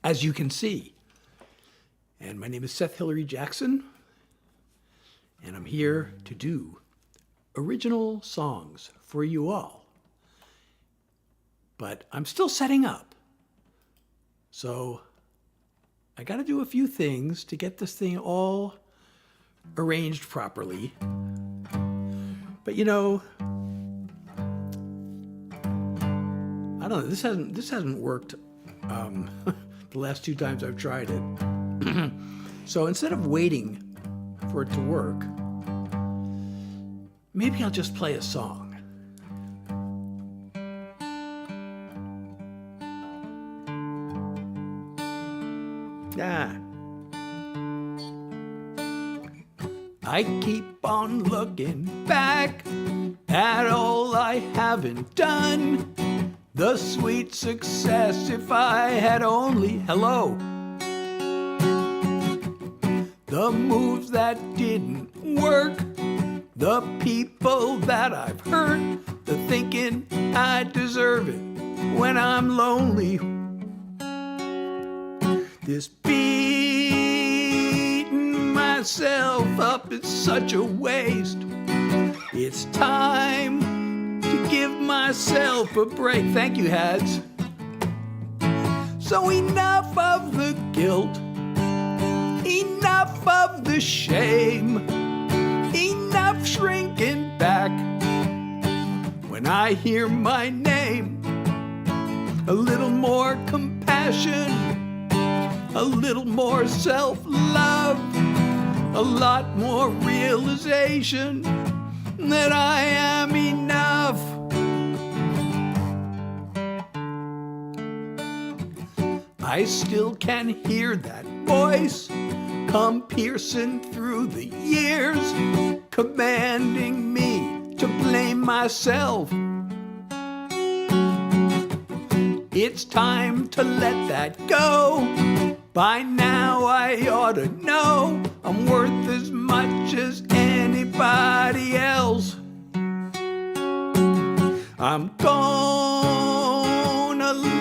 as you can see. And my name is Seth Hillary Jackson, and I'm here to do original songs for you all. But I'm still setting up. So I got to do a few things to get this thing all arranged properly. But you know, I don't know, this hasn't worked the last 2 times I've tried it. So instead of waiting for it to work, maybe I'll just play a song. I keep on looking back at all I haven't done. The sweet success if I had only, hello. The moves that didn't work, the people that I've hurt, the thinking I deserve it when I'm lonely. This beating myself up is such a waste. It's time to give myself a break. Thank you, Hads. So enough of the guilt, enough of the shame, enough shrinking back when I hear my name. A little more compassion, a little more self-love, a lot more realization that I am enough. I still can hear that voice come piercing through the years, commanding me to blame myself. It's time to let that go. By now I ought to know I'm worth as much as anybody else. I'm gonna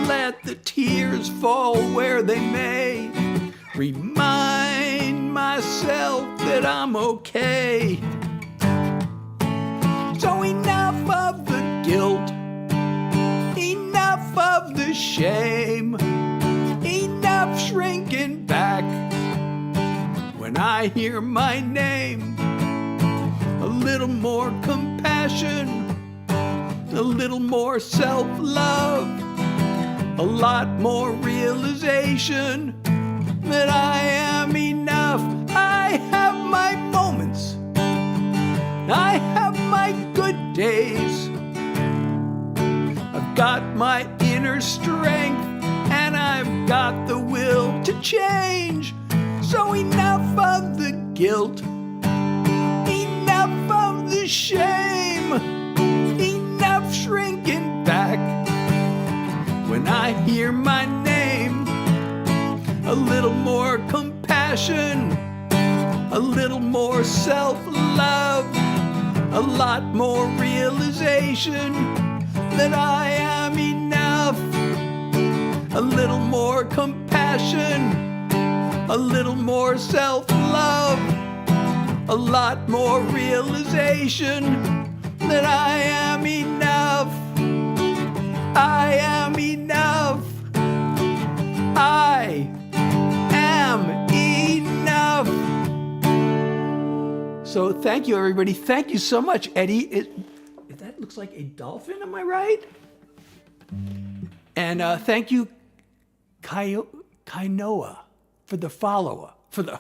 let the tears fall where they may. Remind myself that I'm okay. So enough of the guilt, enough of the shame, enough shrinking back when I hear my name. A little more compassion, a little more self-love, a lot more realization that I am enough. I have my moments, I have my good days. I've got my inner strength and I've got the will to change. So enough of the guilt, enough of the shame, enough shrinking back when I hear my name. A little more compassion, a little more self-love, a lot more realization that I am enough. A little more compassion, a little more self-love, a lot more realization that I am enough. I am enough. I am enough. So thank you, everybody. Thank you so much, Eddie. That looks like a dolphin, am I right? And thank you, Kainoa, for the follow. For the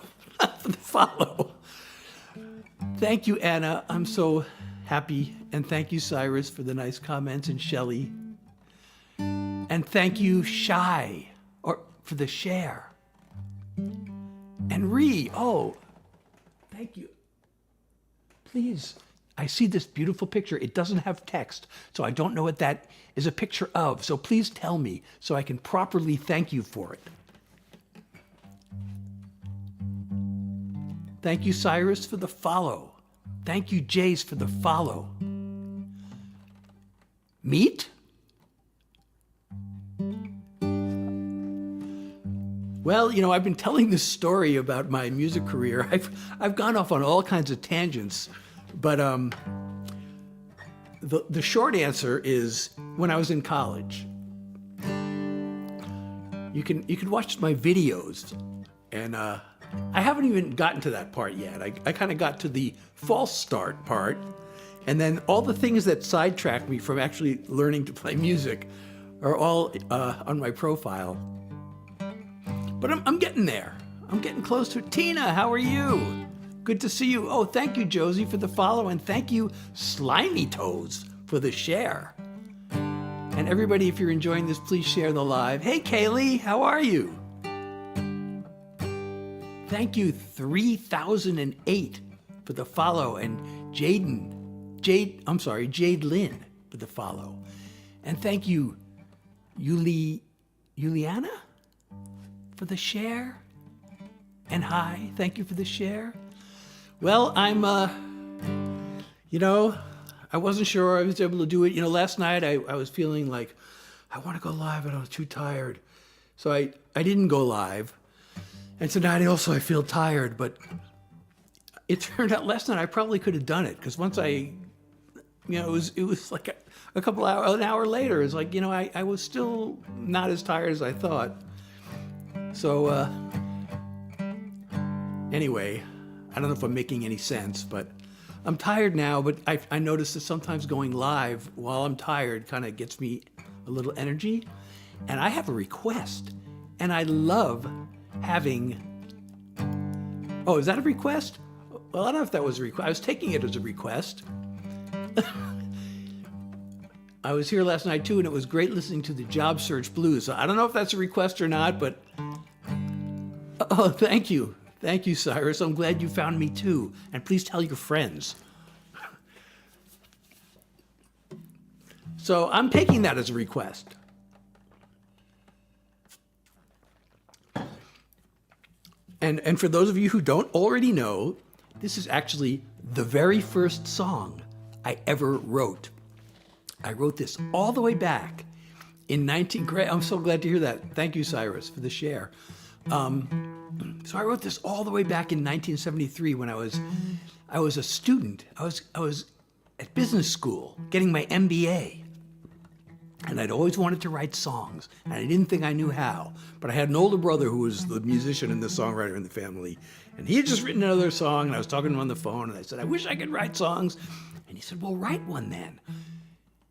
follow. Thank you, Anna. I'm so happy. And thank you, Cyrus, for the nice comments, and Shelley. And thank you, Shy, for the share. And Ree, oh, thank you. Please, I see this beautiful picture. It doesn't have text, so I don't know what that is a picture of. So please tell me so I can properly thank you for it. Thank you, Cyrus, for the follow. Thank you, Jace, for the follow. Meat? Well, I've been telling this story about my music career. I've gone off on all kinds of tangents, but the short answer is when I was in college. You can watch my videos, and I haven't even gotten to that part yet. I kind of got to the false start part, and then all the things that sidetracked me from actually learning to play music are all on my profile. But I'm getting there. I'm getting close to it. Tina, how are you? Good to see you. Oh, thank you, Josie, for the follow, and thank you, Slimy Toes, for the share. And everybody, if you're enjoying this, please share the live. Hey, Kaylee, how are you? Thank you, 3008, for the follow, and Jade Lynn, for the follow. And thank you, Juliana, for the share. And hi, thank you for the share. Well, I'm, I wasn't sure I was able to do it. Last night I was feeling like I want to go live, and I was too tired. So I didn't go live. And tonight also I feel tired, but it turned out last night I probably could have done it, because once it was like a couple hours, an hour later, it's like, I was still not as tired as I thought. So anyway, I don't know if I'm making any sense, but I'm tired now, but I notice that sometimes going live while I'm tired kind of gets me a little energy. And I have a request, and I love having... Oh, is that a request? Well, I don't know if that was a request. I was taking it as a request. I was here last night too, and it was great listening to the Job Search Blues. So I don't know if that's a request or not, but... Oh, thank you. Thank you, Cyrus. I'm glad you found me too. And please tell your friends. So I'm taking that as a request. And for those of you who don't already know, this is actually the very first song I ever wrote. I wrote this all the way back in Great, I'm so glad to hear that. Thank you, Cyrus, for the share. So I wrote this all the way back in 1973 when I was a student. I was at business school getting my MBA. And I'd always wanted to write songs, and I didn't think I knew how. But I had an older brother who was the musician and the songwriter in the family, and he had just written another song, and I was talking to him on the phone, and I said, I wish I could write songs. And he said, well, write one then.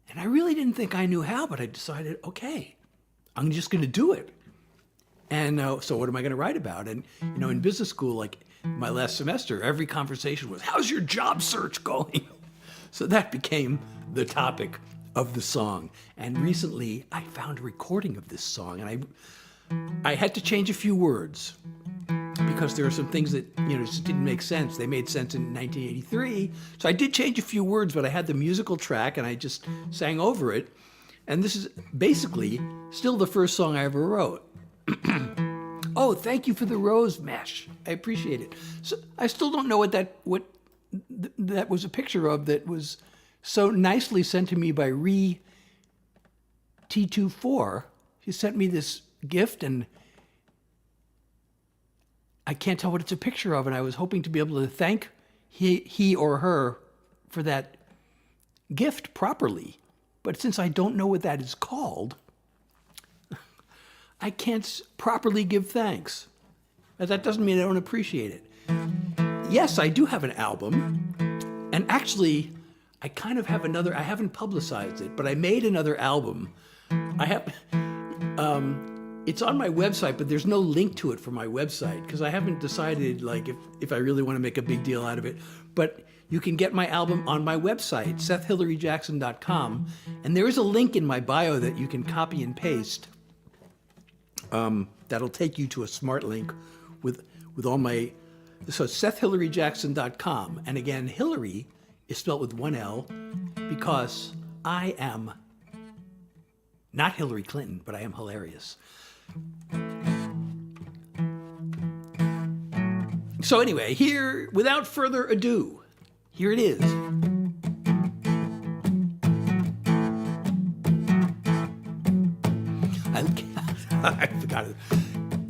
And I really didn't think I knew how, but I decided, okay, I'm just going to do it. And so what am I going to write about? And, in business school, like my last semester, every conversation was, how's your job search going? So that became the topic of the song. And recently I found a recording of this song, and I had to change a few words because there are some things that, just didn't make sense. They made sense in 1983. So I did change a few words, but I had the musical track and I just sang over it. And this is basically still the first song I ever wrote. Oh, thank you for the rose mesh. I appreciate it. So I still don't know what that was a picture of that was so nicely sent to me by T24. She sent me this gift, and I can't tell what it's a picture of, and I was hoping to be able to thank he or her for that gift properly. But since I don't know what that is called, I can't properly give thanks. But that doesn't mean I don't appreciate it. Yes, I do have an album, and actually, I kind of have another. I haven't publicized it, but I made another album. I have. It's on my website, but there's no link to it for my website because I haven't decided if I really want to make a big deal out of it. But you can get my album on my website, SethHillaryJackson.com, and there is a link in my bio that you can copy and paste. That'll take you to a smart link with all my. So SethHillaryJackson.com, and again, Hillary is spelled with one L because I am not Hillary Clinton, but I am hilarious. So anyway, here, without further ado, here it is. I forgot it.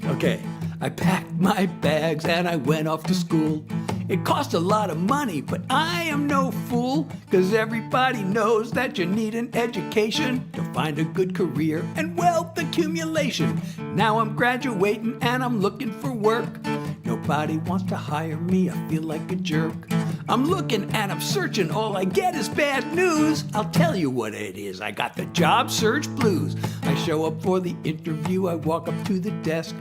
Okay. I packed my bags and I went off to school. It cost a lot of money, but I am no fool, 'cause everybody knows that you need an education to find a good career and wealth accumulation. Now I'm graduating and I'm looking for work. Nobody wants to hire me, I feel like a jerk. I'm looking and I'm searching, all I get is bad news. I'll tell you what it is, I got the job search blues. I show up for the interview, I walk up to the desk,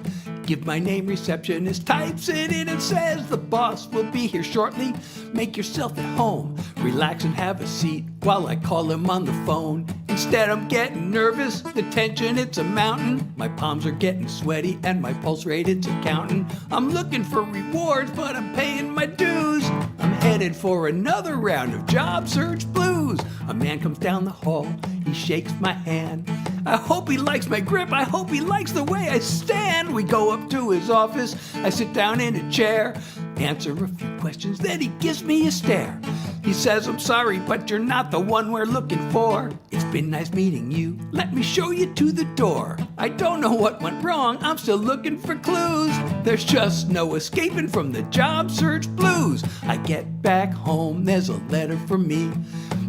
give my name, receptionist types it in and says, the boss will be here shortly. Make yourself at home, relax and have a seat while I call him on the phone. Instead I'm getting nervous, the tension it's a mountain. My palms are getting sweaty and my pulse rate it's a counting. I'm looking for rewards but I'm paying my dues. I'm headed for another round of job search blues. A man comes down the hall, he shakes my hand. I hope he likes my grip, I hope he likes the way I stand. We go up to his office, I sit down in a chair, answer a few questions, then he gives me a stare. He says, I'm sorry, but you're not the one we're looking for. It's been nice meeting you, let me show you to the door. I don't know what went wrong, I'm still looking for clues. There's just no escaping from the job search blues. I get back home, there's a letter for me.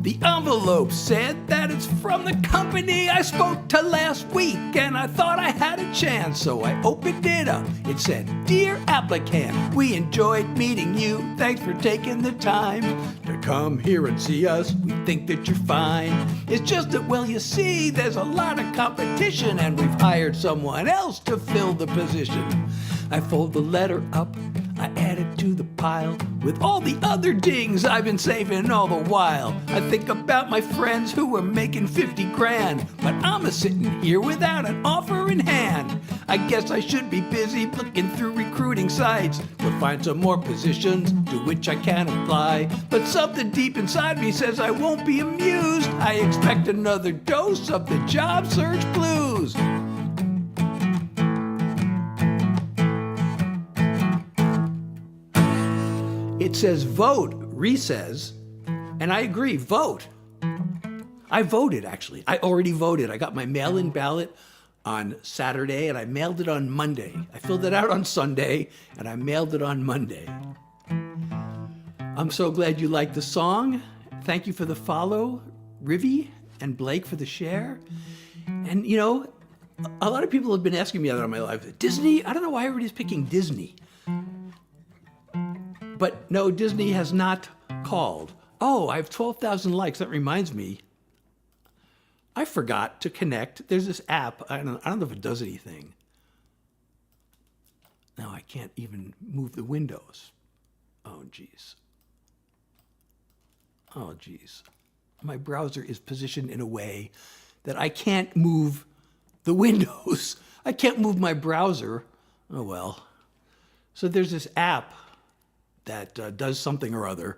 The envelope said that it's from the company I spoke to last week, and I thought I had a chance, so I opened it up. It said, Dear applicant, we enjoyed meeting you. Thanks for taking the time to come here and see us. We think that you're fine. It's just that, well, you see, there's a lot of competition, and we've hired someone else to fill the position. I fold the letter up, I add it to the pile with all the other dings I've been saving all the while. I think about my friends who were making 50 grand, but I'm a-sitting here without an offer in hand. I guess I should be busy looking through recruiting sites to find some more positions to which I can apply. But something deep inside me says I won't be amused. I expect another dose of the job search blues. It says vote, Ree says, and I agree, vote. I voted, actually. I already voted. I got my mail-in ballot on Saturday, and I mailed it on Monday. I filled it out on Sunday, and I mailed it on Monday. I'm so glad you liked the song. Thank you for the follow, Rivy and Blake for the share. And, you know, a lot of people have been asking me that on my live. Disney? I don't know why everybody's picking Disney. But no, Disney has not called. Oh, I have 12,000 likes. That reminds me. I forgot to connect. There's this app. I don't know if it does anything. Now I can't even move the windows. Oh, geez. Oh, geez. My browser is positioned in a way that I can't move the windows. I can't move my browser. Oh, well. So there's this app that does something or other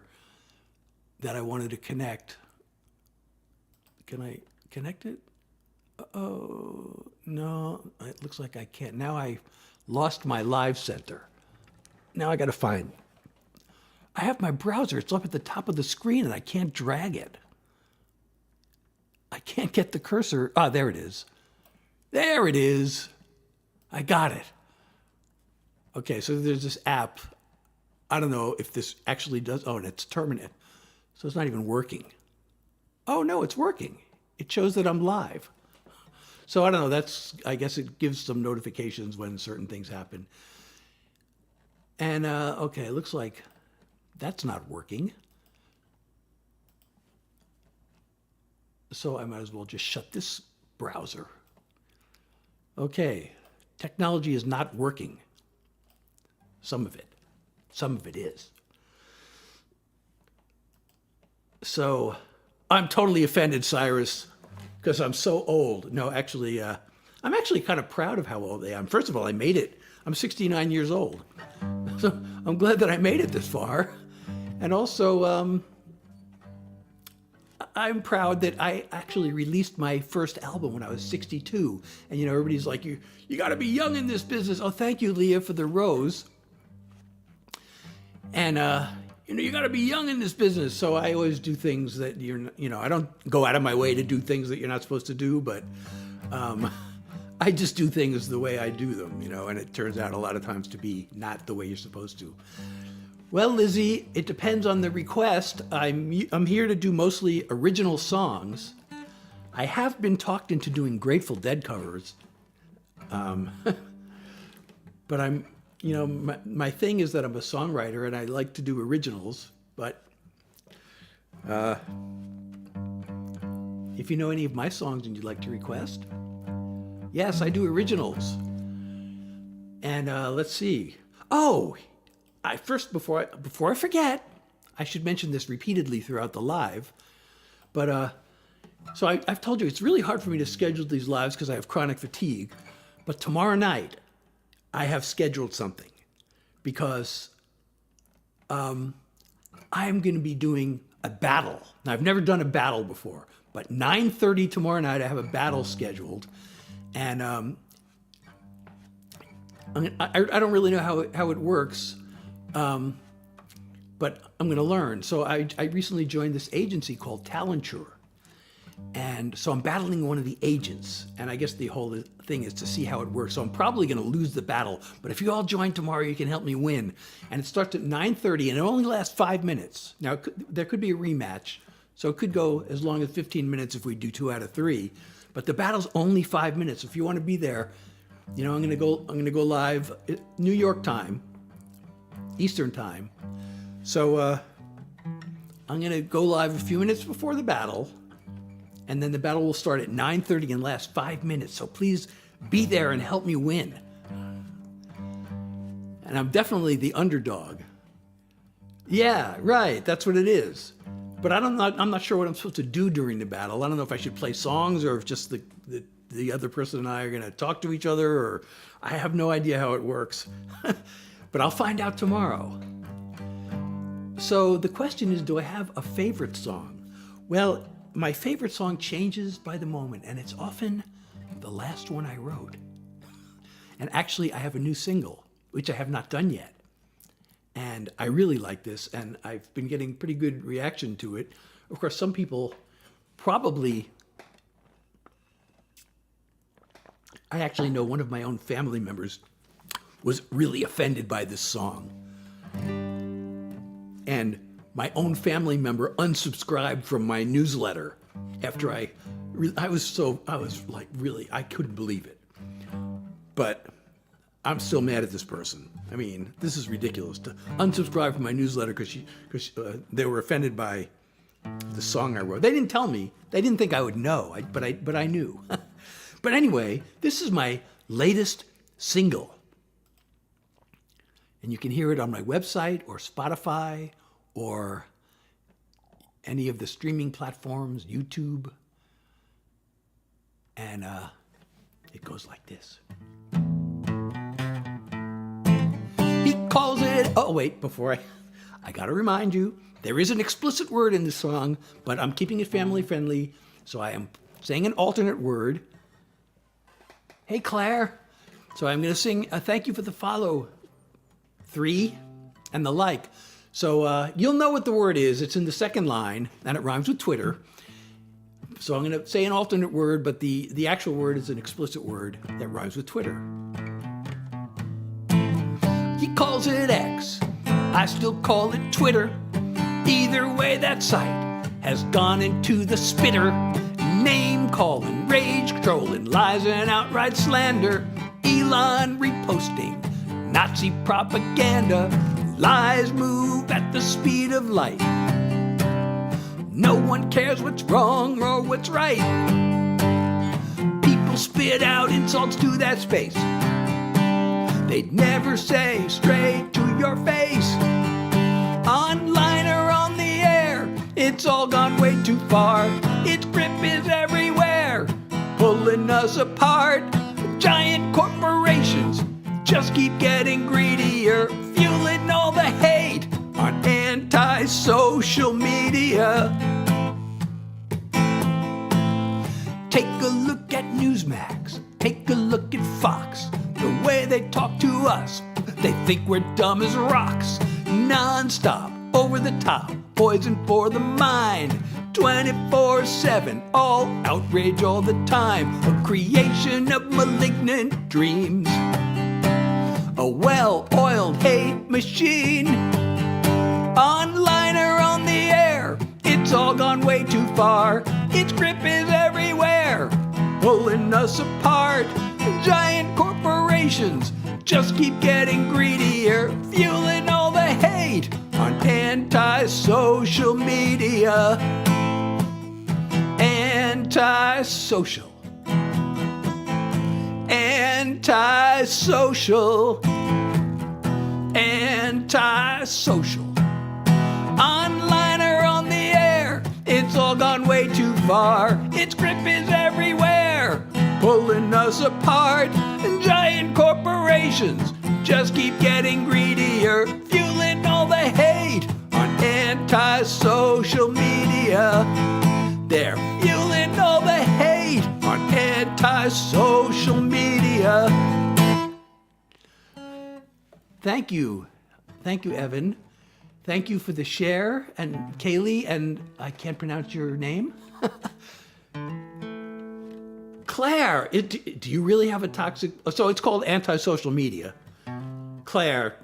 that I wanted to connect. Can I connect it? Oh, no, it looks like I can't. Now I lost my live center. Now I got to find. I have my browser. It's up at the top of the screen and I can't drag it. I can't get the cursor. Ah, there it is. There it is. I got it. Okay, so there's this app. I don't know if this actually does. Oh, and it's terminate. So it's not even working. Oh, no, it's working. It shows that I'm live. So I don't know. I guess it gives some notifications when certain things happen. And, okay, it looks like that's not working. So I might as well just shut this browser. Okay, technology is not working. Some of it. Some of it is. So I'm totally offended, Cyrus, because I'm so old. No, actually, I'm actually kind of proud of how old I am. First of all, I made it. I'm 69 years old. So I'm glad that I made it this far. And also, I'm proud that I actually released my first album when I was 62. And, you know, everybody's like, you got to be young in this business. Oh, thank you, Leah, for the rose. And, you know, you got to be young in this business. So I always do things that I don't go out of my way to do things that you're not supposed to do, but I just do things the way I do them, you know, and it turns out a lot of times to be not the way you're supposed to. Well, Lizzie, it depends on the request. I'm here to do mostly original songs. I have been talked into doing Grateful Dead covers. But I'm, you know, my thing is that I'm a songwriter and I like to do originals, but if you know any of my songs and you'd like to request, yes, I do originals. And let's see. Oh, before I forget, I should mention this repeatedly throughout the live. But so I've told you it's really hard for me to schedule these lives because I have chronic fatigue. But tomorrow night, I have scheduled something because I'm going to be doing a battle. Now, I've never done a battle before, but 9:30 tomorrow night, I have a battle scheduled. And I don't really know how it works, but I'm going to learn. So I recently joined this agency called Talenture. And so I'm battling one of the agents. And I guess the whole thing is to see how it works. So I'm probably going to lose the battle. But if you all join tomorrow, you can help me win. And it starts at 9:30 and it only lasts 5 minutes. Now, there could be a rematch. So it could go as long as 15 minutes if we do 2 out of 3. But the battle's only 5 minutes. If you want to be there, you know, I'm going to go live at New York time, Eastern time. So I'm going to go live a few minutes before the battle. And then the battle will start at 9:30 and last 5 minutes. So please be there and help me win. And I'm definitely the underdog. Yeah, right. That's what it is. But I'm not sure what I'm supposed to do during the battle. I don't know if I should play songs or if just the other person and I are going to talk to each other, or I have no idea how it works. But I'll find out tomorrow. So the question is, do I have a favorite song? Well, my favorite song changes by the moment, and it's often the last one I wrote. And actually, I have a new single, which I have not done yet. And I really like this, and I've been getting pretty good reaction to it. Of course, some people probably... I actually know one of my own family members was really offended by this song. And my own family member unsubscribed from my newsletter after I was like, really, I couldn't believe it. But I'm still mad at this person. I mean, this is ridiculous to unsubscribe from my newsletter because they were offended by the song I wrote. They didn't tell me. They didn't think I would know, but I knew. But anyway, this is my latest single. And you can hear it on my website or Spotify or any of the streaming platforms, YouTube. And it goes like this. He calls it... Oh, wait, before I got to remind you, there is an explicit word in this song, but I'm keeping it family friendly, so I am saying an alternate word. Hey, Claire. So I'm going to sing Thank You for the Follow 3 and the like. So you'll know what the word is. It's in the second line, and it rhymes with Twitter. So I'm going to say an alternate word, but the actual word is an explicit word that rhymes with Twitter. He calls it X. I still call it Twitter. Either way, that site has gone into the spitter. Name calling, rage trolling, lies and outright slander. Elon reposting Nazi propaganda. Lies move at the speed of light. No one cares what's wrong or what's right. People spit out insults to that space. They'd never say straight to your face. Online or on the air, it's all gone way too far. Its grip is everywhere, pulling us apart. Giant corporations just keep getting greedier, fueling all the hate on anti-social media. Take a look at Newsmax, take a look at Fox. The way they talk to us, they think we're dumb as rocks. Non-stop, over the top, poison for the mind. 24/7, all outrage all the time, a creation of malignant dreams, a well-oiled hate machine, online or on the air, it's all gone way too far, its grip is everywhere, pulling us apart, giant corporations just keep getting greedier, fueling all the hate on anti-social media. Anti-social. Anti-social. Anti-social. Online or on the air, it's all gone way too far. Its grip is everywhere, pulling us apart. And giant corporations just keep getting greedier, fueling all the hate on anti-social media. They're fueling all the hate on anti-social media. Thank you. Thank you, Evan. Thank you for the share. And Kaylee, and I can't pronounce your name. Claire, do you really have a toxic... So it's called anti-social media. Claire,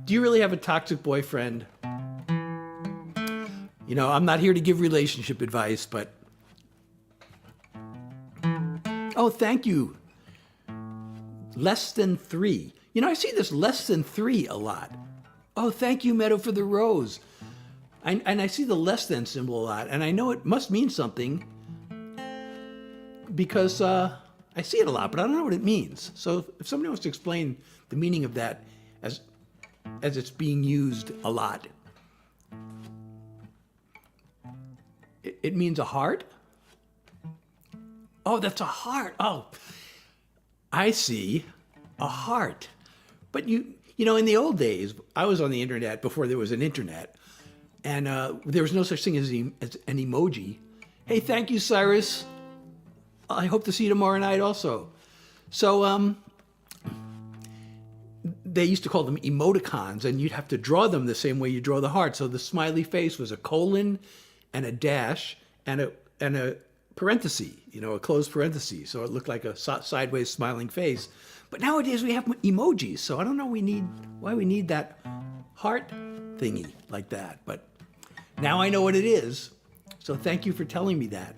do you really have a toxic boyfriend? You know, I'm not here to give relationship advice, but... Oh, thank you. Less than 3. You know, I see this less than 3 a lot. Oh, thank you, Meadow, for the rose. And I see the less than symbol a lot, and I know it must mean something because I see it a lot, but I don't know what it means. So if somebody wants to explain the meaning of that as it's being used a lot. It means a heart? Oh, that's a heart. Oh, I see. A heart. But you know, in the old days, I was on the internet before there was an internet, and there was no such thing as an emoji. Hey, thank you, Cyrus. I hope to see you tomorrow night also. So they used to call them emoticons, and you'd have to draw them the same way you draw the heart. So the smiley face was a colon and a dash and a parenthesis, you know, a closed parenthesis. So it looked like a sideways smiling face. But nowadays we have emojis, so I don't know why we need that heart thingy like that. But now I know what it is. So thank you for telling me that.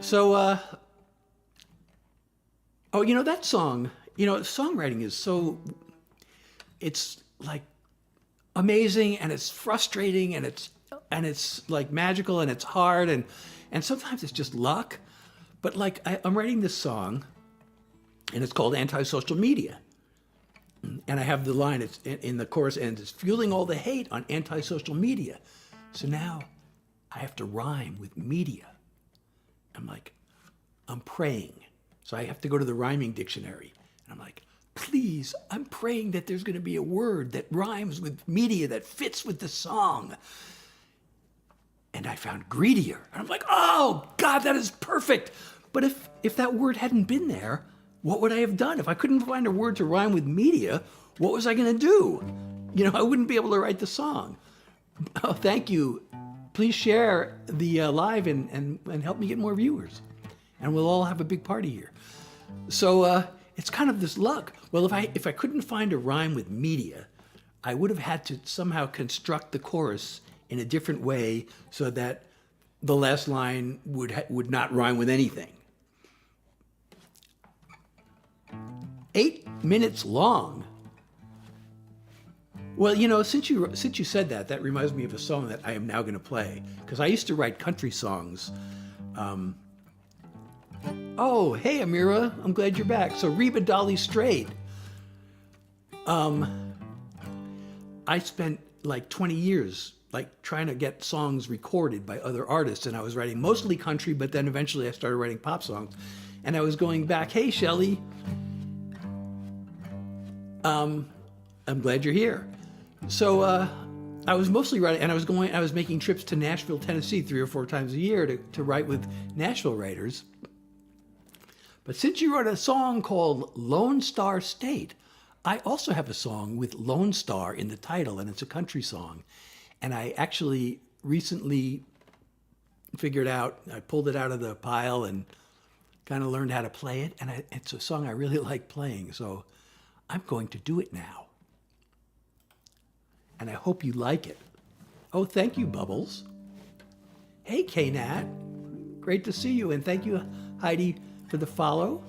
So, oh, you know, that song, you know, songwriting is so, it's like amazing, and it's frustrating, and it's like magical, and it's hard, and sometimes it's just luck. But like I'm writing this song, and it's called Anti-Social Media. And I have the line, it's in the chorus ends, it's fueling all the hate on anti-social media. So now I have to rhyme with media. I'm like, I'm praying. So I have to go to the rhyming dictionary. And I'm like, please, I'm praying that there's going to be a word that rhymes with media that fits with the song. And I found greedier. And I'm like, oh, God, that is perfect. But if that word hadn't been there, what would I have done? If I couldn't find a word to rhyme with media, what was I going to do? You know, I wouldn't be able to write the song. Oh, thank you. Please share the live and help me get more viewers. And we'll all have a big party here. So it's kind of this luck. Well, if I couldn't find a rhyme with media, I would have had to somehow construct the chorus in a different way so that the last line would not rhyme with anything. 8 minutes long. Well, you know, since you said that, that reminds me of a song that I am now going to play, because I used to write country songs. Oh, hey, Amira, I'm glad you're back. So Reba Dolly Straight. I spent like 20 years like trying to get songs recorded by other artists, and I was writing mostly country, but then eventually I started writing pop songs, and I was going back, hey, Shelley, I'm glad you're here. So I was mostly writing, and I was making trips to Nashville, Tennessee 3 or 4 times a year to write with Nashville writers. But since you wrote a song called Lone Star State, I also have a song with Lone Star in the title, and it's a country song. And I actually recently figured out, I pulled it out of the pile and kind of learned how to play it. And it's a song I really like playing. So I'm going to do it now. And I hope you like it. Oh, thank you, Bubbles. Hey, K-Nat. Great to see you. And thank you, Heidi, for the follow.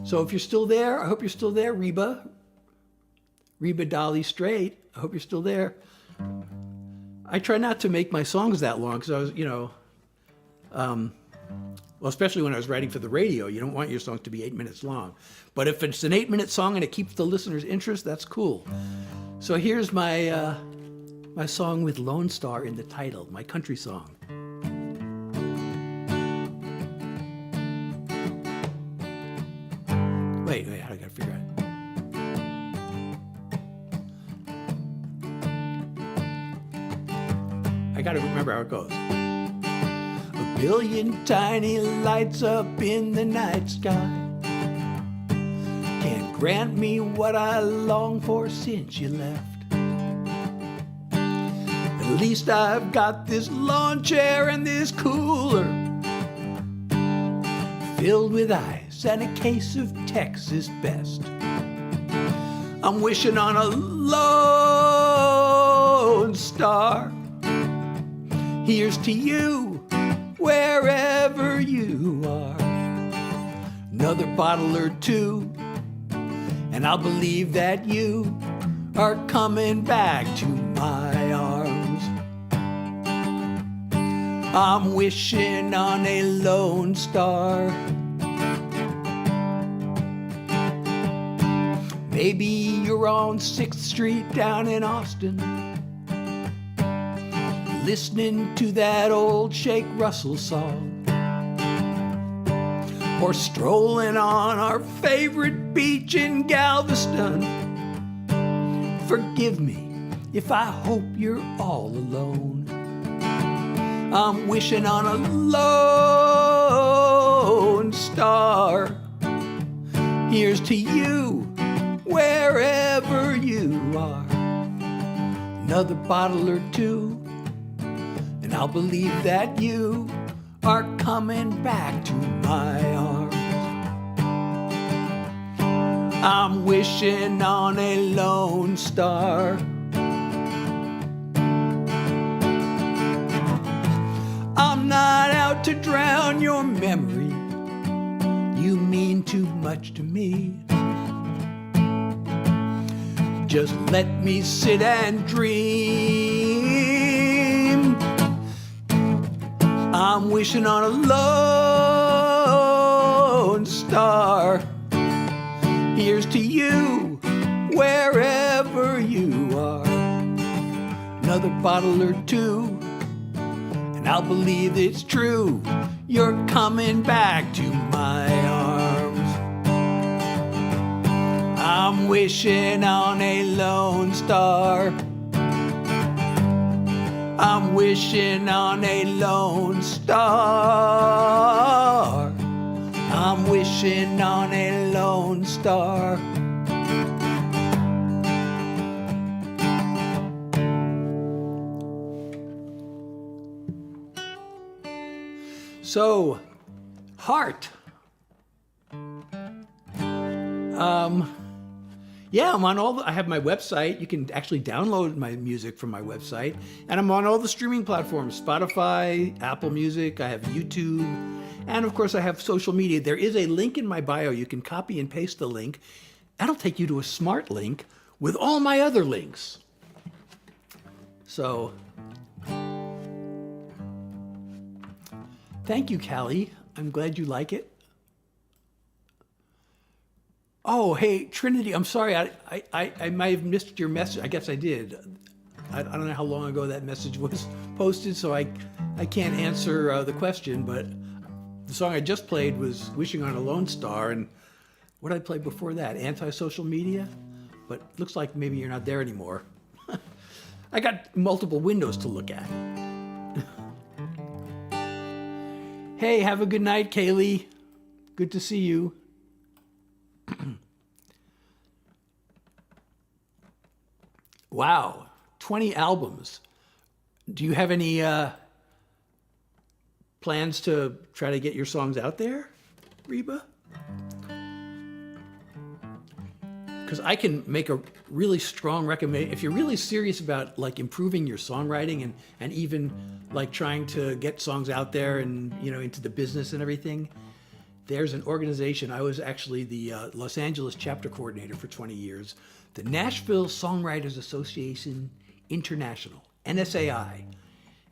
So if you're still there, I hope you're still there, Reba. Reba Dolly Straight. I hope you're still there. I try not to make my songs that long because I was, well, especially when I was writing for the radio, you don't want your song to be 8 minutes long. But if it's an 8-minute song and it keeps the listener's interest, that's cool. So here's my my song with Lone Star in the title, my country song. Wait, I gotta figure out. I gotta remember how it goes. A billion tiny lights up in the night sky can't grant me what I long for since you left. At least I've got this lawn chair and this cooler filled with ice and a case of Texas Best. I'm wishing on a lone star. Here's to you, wherever you are. Another bottle or two, and I'll believe that you are coming back to my arms. I'm wishing on a lone star. Maybe you're on 6th Street down in Austin, listening to that old Shake Russell song, or strolling on our favorite beach in Galveston. Forgive me if I hope you're all alone. I'm wishing on a lone star. Here's to you, wherever you are. Another bottle or two, and I'll believe that you are coming back to my arms. I'm wishing on a lone star. I'm not out to drown your memory. You mean too much to me. Just let me sit and dream. I'm wishing on a lone star. Here's to you, wherever you are. Another bottle or two, and I'll believe it's true. You're coming back to my arms. I'm wishing on a lone star. I'm wishing on a lone star. I'm wishing on a lone star. So, heart. Yeah, I'm on I have my website. You can actually download my music from my website. And I'm on all the streaming platforms, Spotify, Apple Music, I have YouTube, and of course I have social media. There is a link in my bio. You can copy and paste the link. That'll take you to a smart link with all my other links. So, thank you, Callie. I'm glad you like it. Oh, hey, Trinity, I'm sorry, I might have missed your message. I guess I did. I don't know how long ago that message was posted, so I can't answer the question, but the song I just played was Wishing on a Lone Star, and what did I play before that? Anti-social media? But looks like maybe you're not there anymore. I got multiple windows to look at. Hey, have a good night, Kaylee. Good to see you. Wow, 20 albums. Do you have any plans to try to get your songs out there, Reba? Because I can make a really strong recommendation. If you're really serious about like improving your songwriting and even like trying to get songs out there and, you know, into the business and everything, there's an organization. I was actually the Los Angeles chapter coordinator for 20 years, the Nashville Songwriters Association International, NSAI.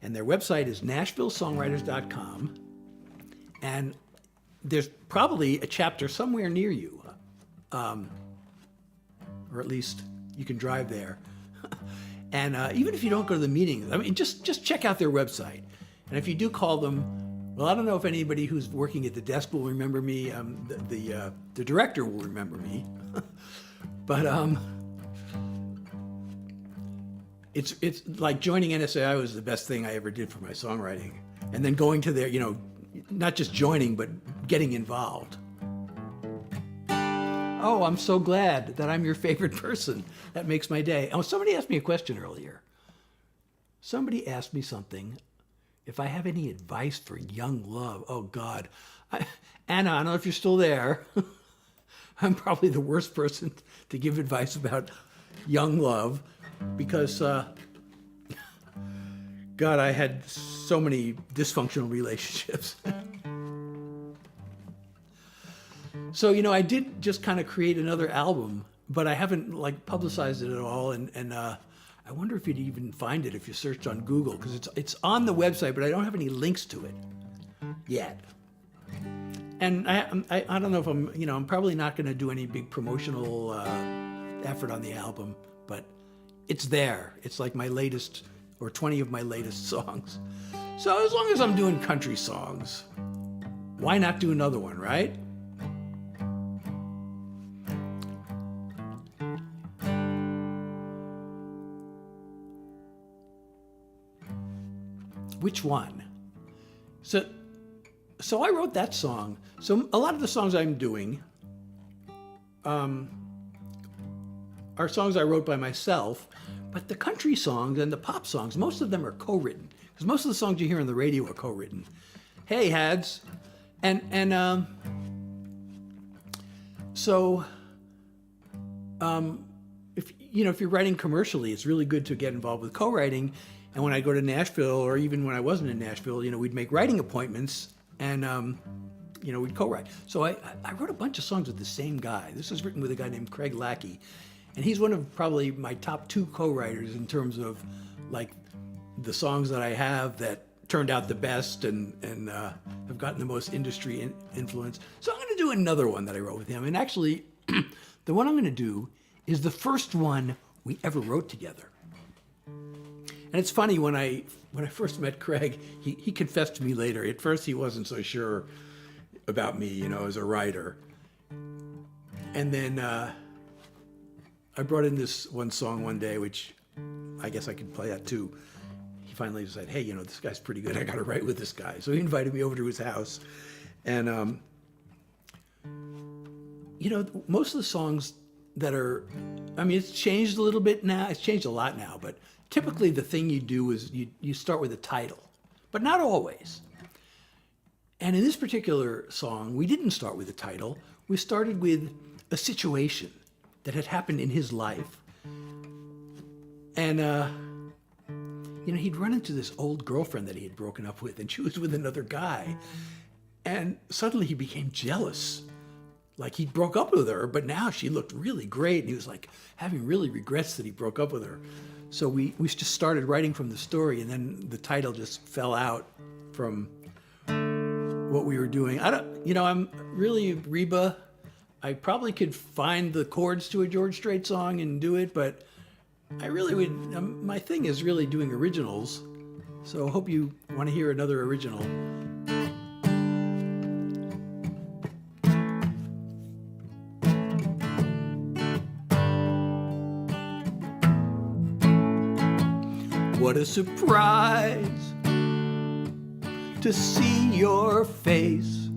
And their website is nashvillesongwriters.com. And there's probably a chapter somewhere near you. Or at least you can drive there. And even if you don't go to the meetings, I mean, just check out their website. And if you do call them, well, I don't know if anybody who's working at the desk will remember me. The director will remember me. But it's like joining NSAI was the best thing I ever did for my songwriting. And then going to their, you know, not just joining, but getting involved. Oh, I'm so glad that I'm your favorite person. That makes my day. Oh, somebody asked me a question earlier. Somebody asked me something. If I have any advice for young love. Oh, God. Anna, I don't know if you're still there. I'm probably the worst person to give advice about young love because, God, I had so many dysfunctional relationships. So, you know, I did just kind of create another album, but I haven't like publicized it at all. And I wonder if you'd even find it if you searched on Google, because it's on the website, but I don't have any links to it yet. And I don't know if I'm probably not going to do any big promotional effort on the album, but it's there. It's like my latest or 20 of my latest songs. So as long as I'm doing country songs, why not do another one, right? Which one? So I wrote that song. So a lot of the songs I'm doing are songs I wrote by myself, but the country songs and the pop songs, most of them are co-written, because most of the songs you hear on the radio are co-written. Hey, Hads. So if you're writing commercially, it's really good to get involved with co-writing. And when I go to Nashville, or even when I wasn't in Nashville, we'd make writing appointments and, we'd co-write. So I wrote a bunch of songs with the same guy. This was written with a guy named Craig Lackey. And he's one of probably my top 2 co-writers in terms of like the songs that I have that turned out the best and have gotten the most industry influence. So I'm going to do another one that I wrote with him. And actually, the one I'm going to do is the first one we ever wrote together. And it's funny, when I first met Craig, he confessed to me later. At first, he wasn't so sure about me, as a writer. And then I brought in this one song one day, which I guess I could play that too. He finally said, hey, this guy's pretty good. I got to write with this guy. So he invited me over to his house. And, most of the songs that are, it's changed a little bit now. It's changed a lot now, but typically the thing you do is you start with a title, but not always. And in this particular song, we didn't start with a title. We started with a situation that had happened in his life. And, he'd run into this old girlfriend that he had broken up with, and she was with another guy. And suddenly he became jealous. Like he broke up with her, but now she looked really great. And he was like having really regrets that he broke up with her. So we just started writing from the story, and then the title just fell out from what we were doing. I'm really Reba. I probably could find the chords to a George Strait song and do it, but I really would, my thing is really doing originals. So I hope you want to hear another original. What a surprise to see your face.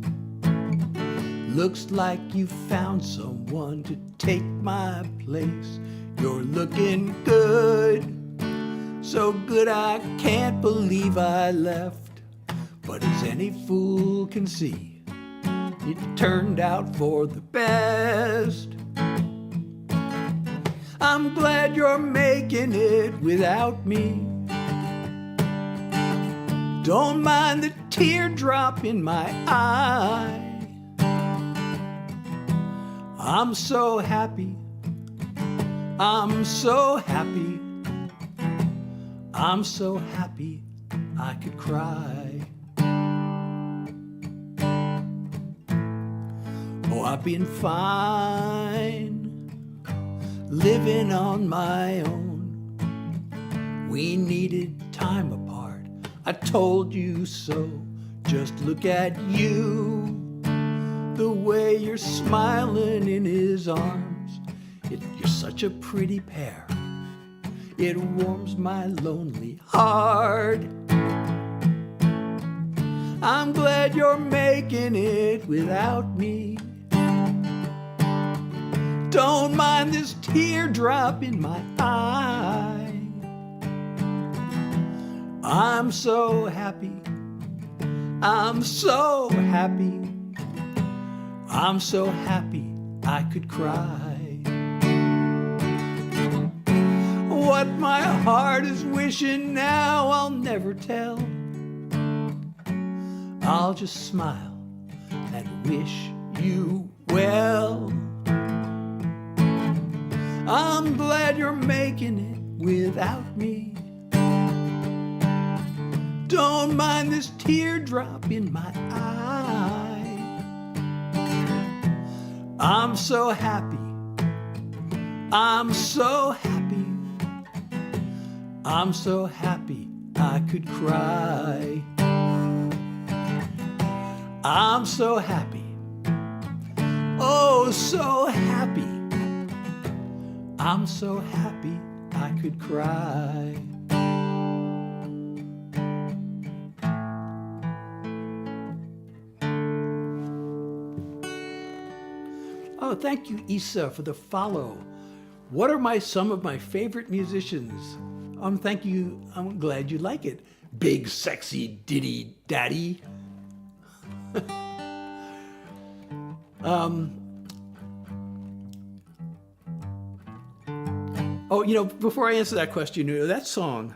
Looks like you found someone to take my place. You're looking good, so good I can't believe I left. But as any fool can see, it turned out for the best. I'm glad you're making it without me. Don't mind the teardrop in my eye. I'm so happy, I'm so happy, I'm so happy I could cry. Oh, I've been fine, living on my own. We needed time apart, I told you so. Just look at you, the way you're smiling in his arms. You're such a pretty pair. It warms my lonely heart. I'm glad you're making it without me. Don't mind this teardrop in my eye. I'm so happy, I'm so happy, I'm so happy I could cry. What my heart is wishing now I'll never tell. I'll just smile and wish you well. I'm glad you're making it without me. Don't mind this teardrop in my eye. I'm so happy, I'm so happy, I'm so happy I could cry. I'm so happy, oh so happy, I'm so happy I could cry. Oh, thank you, Issa, for the follow. What are some of my favorite musicians? Thank you. I'm glad you like it. Big, sexy, ditty daddy. Oh, before I answer that question, that song,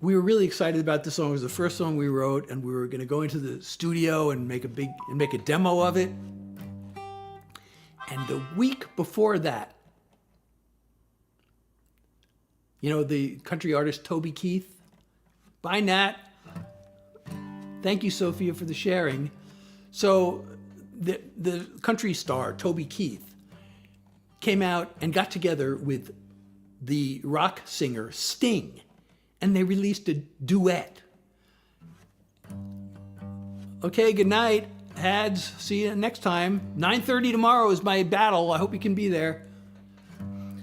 we were really excited about the song. It was the first song we wrote, and we were going to go into the studio and make a demo of it. And the week before that, the country artist Toby Keith. Bye, Nat. Thank you, Sophia, for the sharing. So the country star, Toby Keith, came out and got together with the rock singer Sting, and they released a duet. Okay, good night, Hads. See you next time. 9:30 tomorrow is my battle. I hope you can be there.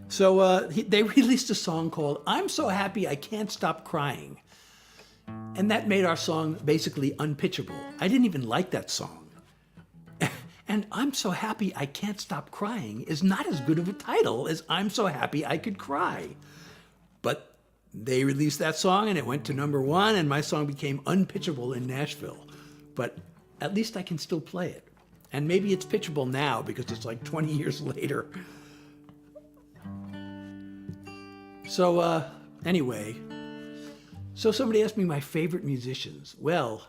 So they released a song called I'm So Happy I Can't Stop Crying. And that made our song basically unpitchable. I didn't even like that song. And I'm So Happy I Can't Stop Crying is not as good of a title as I'm So Happy I Could Cry. But they released that song and it went to #1 and my song became unpitchable in Nashville. But at least I can still play it. And maybe it's pitchable now because it's like 20 years later. So anyway, so somebody asked me my favorite musicians. Well,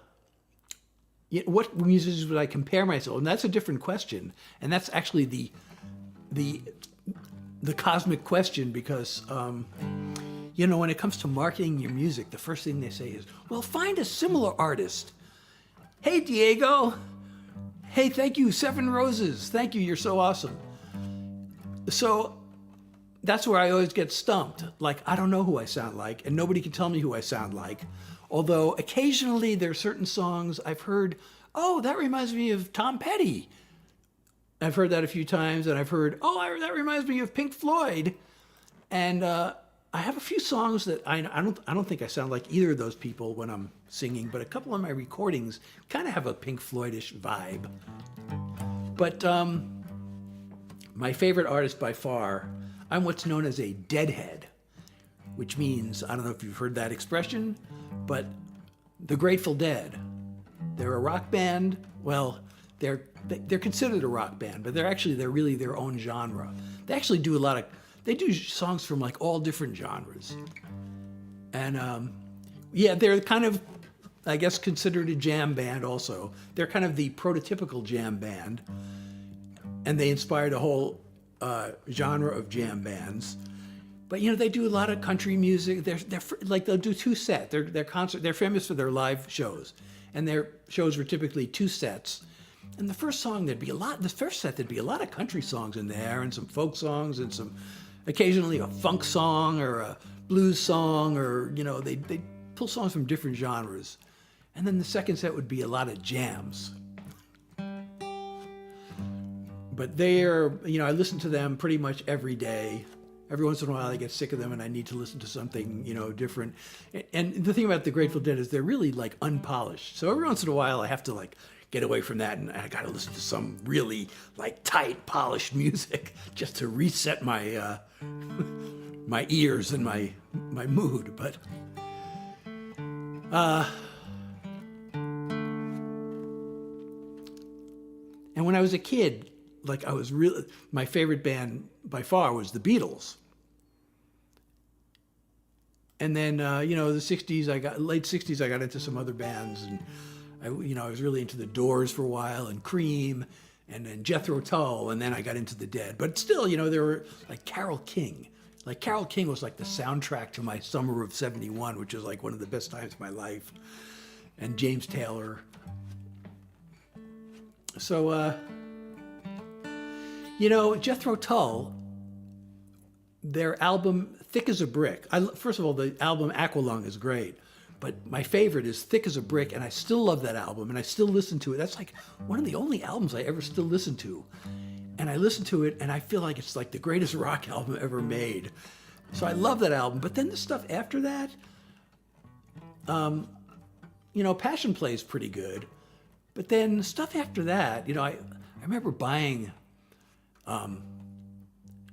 what musicians would I compare myself? And that's a different question. And that's actually the cosmic question because, when it comes to marketing your music, the first thing they say is, well, find a similar artist. Hey, Diego. Hey, thank you, 7 Roses. Thank you, you're so awesome. So that's where I always get stumped. Like, I don't know who I sound like, and nobody can tell me who I sound like. Although occasionally there are certain songs I've heard, oh, that reminds me of Tom Petty. I've heard that a few times, and I've heard, that reminds me of Pink Floyd. And I have a few songs that I don't think I sound like either of those people when I'm singing, but a couple of my recordings kind of have a Pink Floyd-ish vibe. But my favorite artist by far, I'm what's known as a deadhead, which means, I don't know if you've heard that expression, but the Grateful Dead. They're a rock band. Well, they're considered a rock band, but they're really their own genre. They actually do they do songs from like all different genres. And yeah, they're kind of, I guess, considered a jam band also. They're kind of the prototypical jam band. And they inspired a whole genre of jam bands. But they do a lot of country music. They're like they'll do two sets. They're famous for their live shows, and their shows were typically two sets. And the first set there'd be a lot of country songs in there, and some folk songs, and occasionally a funk song or a blues song, or they pull songs from different genres. And then the second set would be a lot of jams. But I listen to them pretty much every day. Every once in a while I get sick of them and I need to listen to something, different. And the thing about the Grateful Dead is they're really like unpolished. So every once in a while I have to like get away from that and I got to listen to some really like tight, polished music just to reset my my ears and my mood. But and when I was a kid, like my favorite band by far was the Beatles. And then, the late 60s, I got into some other bands, and I was really into the Doors for a while, and Cream, and then Jethro Tull, and then I got into the Dead. But still, there were like Carole King. Like Carole King was like the soundtrack to my summer of '71, which was like one of the best times of my life. And James Taylor. So, Jethro Tull, their album Thick as a Brick. First of all, the album Aqualung is great, but my favorite is Thick as a Brick, and I still love that album, and I still listen to it. That's like one of the only albums I ever still listen to. And I listen to it, and I feel like it's like the greatest rock album ever made. So I love that album. But then the stuff after that, Passion Play is pretty good. But then stuff after that, I remember buying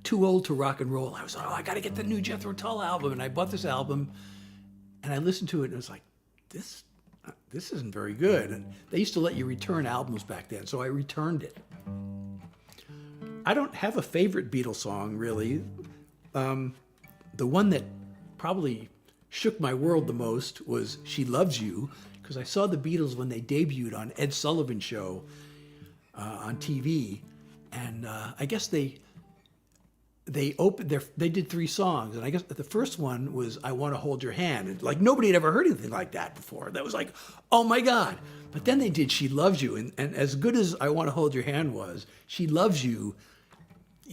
Too Old to Rock and Roll. I was like, I got to get the new Jethro Tull album. And I bought this album and I listened to it and it was like, this isn't very good. And they used to let you return albums back then. So I returned it. I don't have a favorite Beatles song, really. The one that probably shook my world the most was She Loves You, because I saw the Beatles when they debuted on Ed Sullivan's show on TV. And I guess they did 3 songs, and I guess the first one was I Want to Hold Your Hand. And like nobody had ever heard anything like that before. That was like, oh my God. But then they did She Loves You, and as good as I Want to Hold Your Hand was, She Loves You,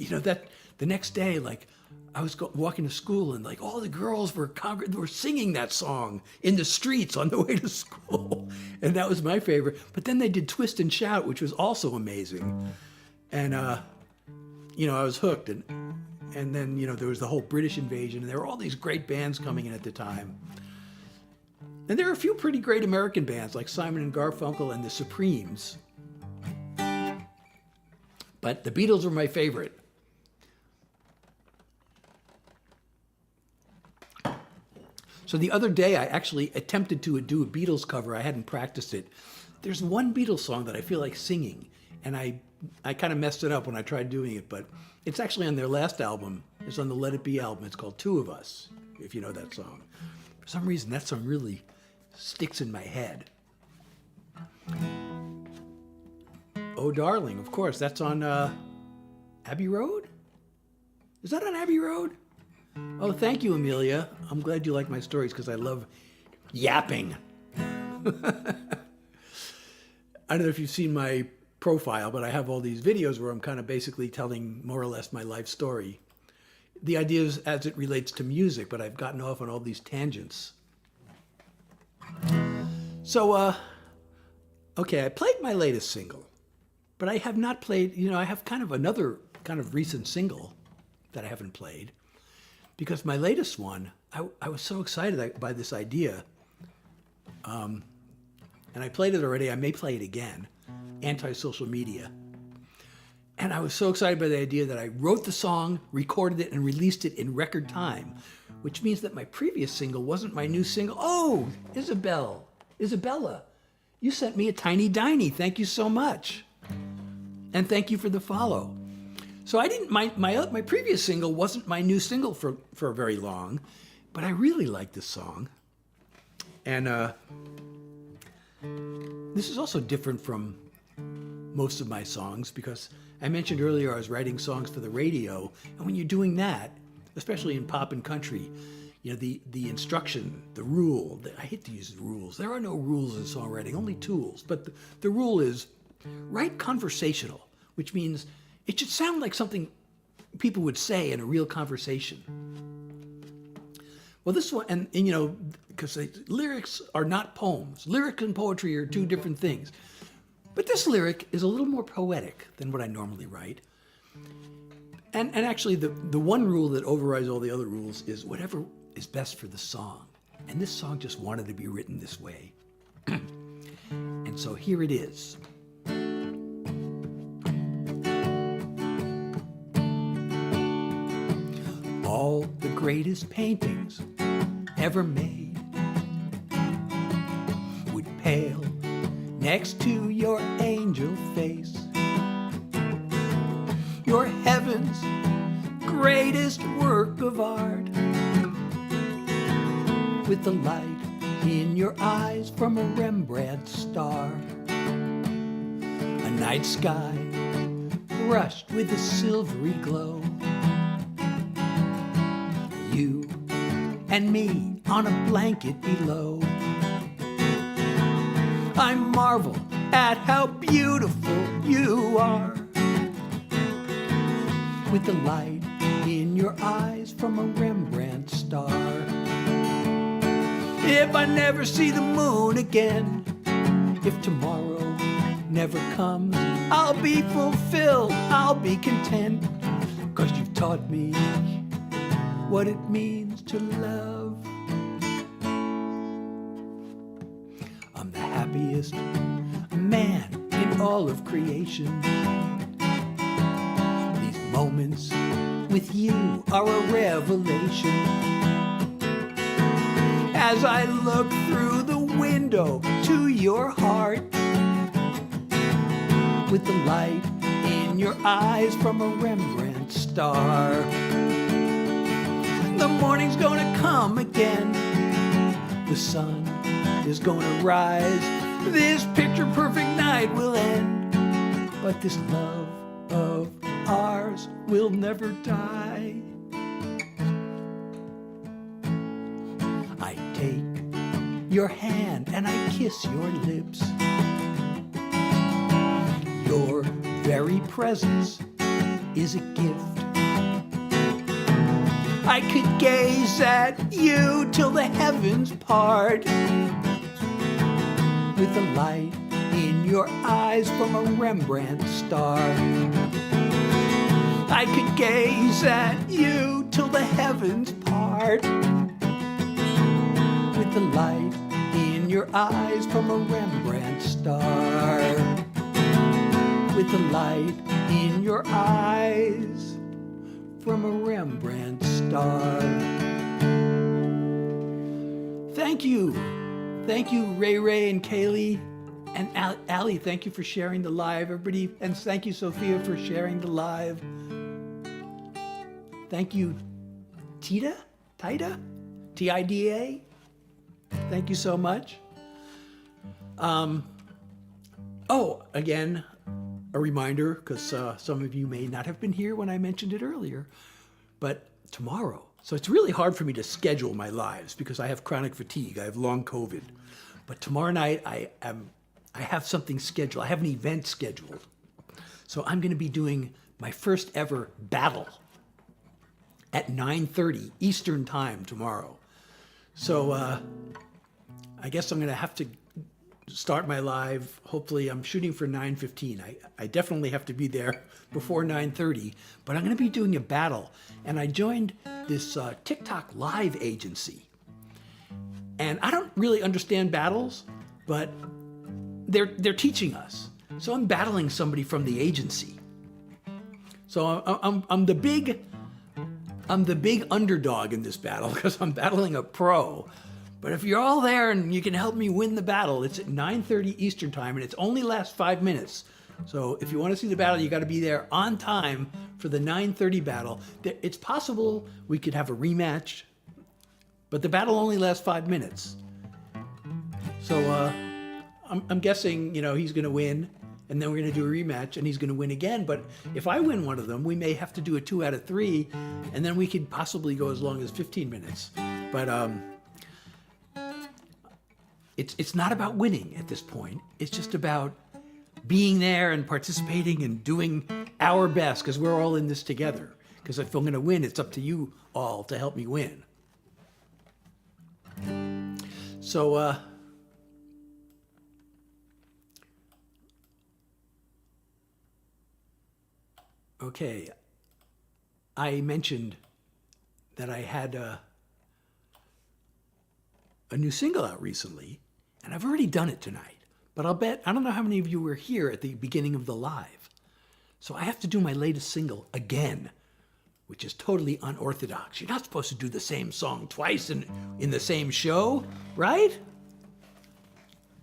that the next day, like I was walking to school and like all the girls were singing that song in the streets on the way to school. And that was my favorite. But then they did Twist and Shout, which was also amazing. And, I was hooked. And then, there was the whole British invasion. And there were all these great bands coming in at the time. And there were a few pretty great American bands like Simon and Garfunkel and the Supremes. But the Beatles were my favorite. So the other day, I actually attempted to do a Beatles cover. I hadn't practiced it. There's one Beatles song that I feel like singing. And I kind of messed it up when I tried doing it, but it's actually on their last album. It's on the Let It Be album. It's called Two of Us, if you know that song. For some reason, that song really sticks in my head. Oh, Darling, of course. That's on Abbey Road? Is that on Abbey Road? Oh, thank you, Amelia. I'm glad you like my stories because I love yapping. I don't know if you've seen my profile, but I have all these videos where I'm kind of basically telling more or less my life story. The idea is as it relates to music, but I've gotten off on all these tangents. So, okay, I played my latest single, but I have not played, I have kind of another kind of recent single that I haven't played. Because my latest one, I was so excited by this idea. And I played it already. I may play it again. Anti-social media. And I was so excited by the idea that I wrote the song, recorded it, and released it in record time, which means that my previous single wasn't my new single. Oh, Isabella, you sent me a tiny diny. Thank you so much. And thank you for the follow. So I didn't, my previous single wasn't my new single for very long, but I really like this song. And this is also different from most of my songs because I mentioned earlier I was writing songs for the radio, and when you're doing that, especially in pop and country, you know, the instruction, the rule, I hate to use the rules. There are no rules in songwriting, only tools. But the rule is write conversational, which means it should sound like something people would say in a real conversation. Well, this one, and you know, because lyrics are not poems. Lyric and poetry are two different things. But this lyric is a little more poetic than what I normally write. And actually, the one rule that overrides all the other rules is whatever is best for the song. And this song just wanted to be written this way. And so here it is. All the greatest paintings ever made would pale next to your angel face. Your heaven's greatest work of art, with the light in your eyes from a Rembrandt star. A night sky brushed with a silvery glow. You and me on a blanket below. I marvel at how beautiful you are, with the light in your eyes from a Rembrandt star. If I never see the moon again, if tomorrow never comes, I'll be fulfilled, I'll be content, 'cause you've taught me what it means to love. I'm the happiest man in all of creation. These moments with you are a revelation. As I look through the window to your heart, with the light in your eyes from a Rembrandt star. The morning's gonna come again, the sun is gonna rise, this picture-perfect night will end, but this love of ours will never die. I take your hand and I kiss your lips. Your very presence is a gift. I could gaze at you till the heavens part, with the light in your eyes from a Rembrandt star. I could gaze at you till the heavens part, with the light in your eyes from a Rembrandt star. With the light in your eyes from a Rembrandt star. Thank you. Thank you, Ray and Kaylee. And Allie, thank you for sharing the live, everybody. And thank you, Sophia, for sharing the live. Thank you, Tida? T-I-D-A? Thank you so much. Again, a reminder, because some of you may not have been here when I mentioned it earlier, but tomorrow. So it's really hard for me to schedule my lives because I have chronic fatigue. I have long COVID. But tomorrow night, I have something scheduled. I have an event scheduled. So I'm going to be doing my first ever battle at 9:30 Eastern Time tomorrow. So I guess I'm going to have to start my live. Hopefully, I'm shooting for 9:15. I definitely have to be there before 9:30, but I'm going to be doing a battle. And I joined this TikTok live agency. And I don't really understand battles, but they're teaching us. So I'm battling somebody from the agency. So I'm the big underdog in this battle because I'm battling a pro. But if you're all there and you can help me win the battle, it's at 9:30 Eastern time and it's only lasts 5 minutes. So if you want to see the battle, you got to be there on time for the 9:30 battle. It's possible we could have a rematch, but the battle only lasts 5 minutes. So I'm guessing, he's going to win, and then we're going to do a rematch, and he's going to win again. But if I win one of them, we may have to do a 2 out of 3, and then we could possibly go as long as 15 minutes. But it's not about winning at this point. It's just about being there and participating and doing our best, because we're all in this together. Because if I'm going to win, it's up to you all to help me win. So, okay, I mentioned that I had a new single out recently, and I've already done it tonight. But I don't know how many of you were here at the beginning of the live. So I have to do my latest single again, which is totally unorthodox. You're not supposed to do the same song twice in the same show, right?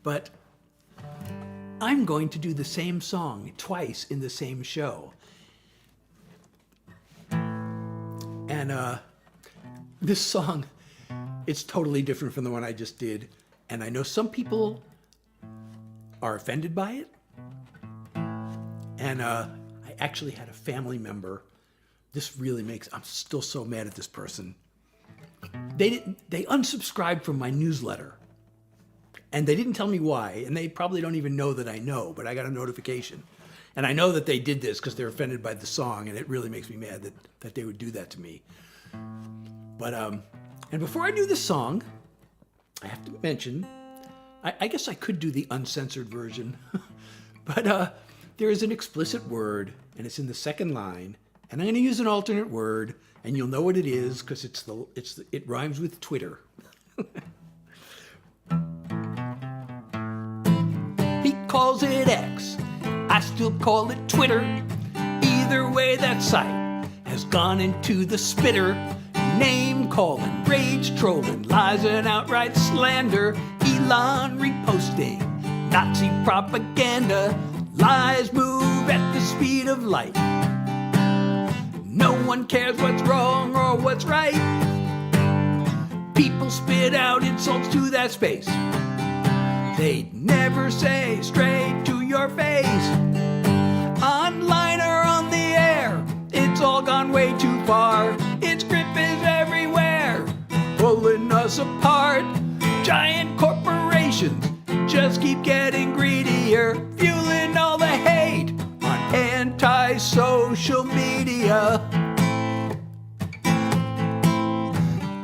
But I'm going to do the same song twice in the same show. And this song, it's totally different from the one I just did. And I know some people are offended by it. And I actually had a family member. This really I'm still so mad at this person. They unsubscribed from my newsletter. And they didn't tell me why. And they probably don't even know that I know, but I got a notification. And I know that they did this because they're offended by the song, and it really makes me mad that they would do that to me. But, and before I do the song, I have to mention, I guess I could do the uncensored version, but there is an explicit word, and it's in the second line, and I'm going to use an alternate word, and you'll know what it is because it rhymes with Twitter. He calls it X, I still call it Twitter. Either way, that site has gone into the spitter. Name calling, rage trolling, lies and outright slander. Elon reposting, Nazi propaganda. Lies move at the speed of light. No one cares what's wrong or what's right. People spit out insults to that space. They'd never say straight to your face. Online or on the air, it's all gone way too far. Its grip is everywhere, pulling us apart. Giant corporations just keep getting greedier, fueling all the hate on anti-social media.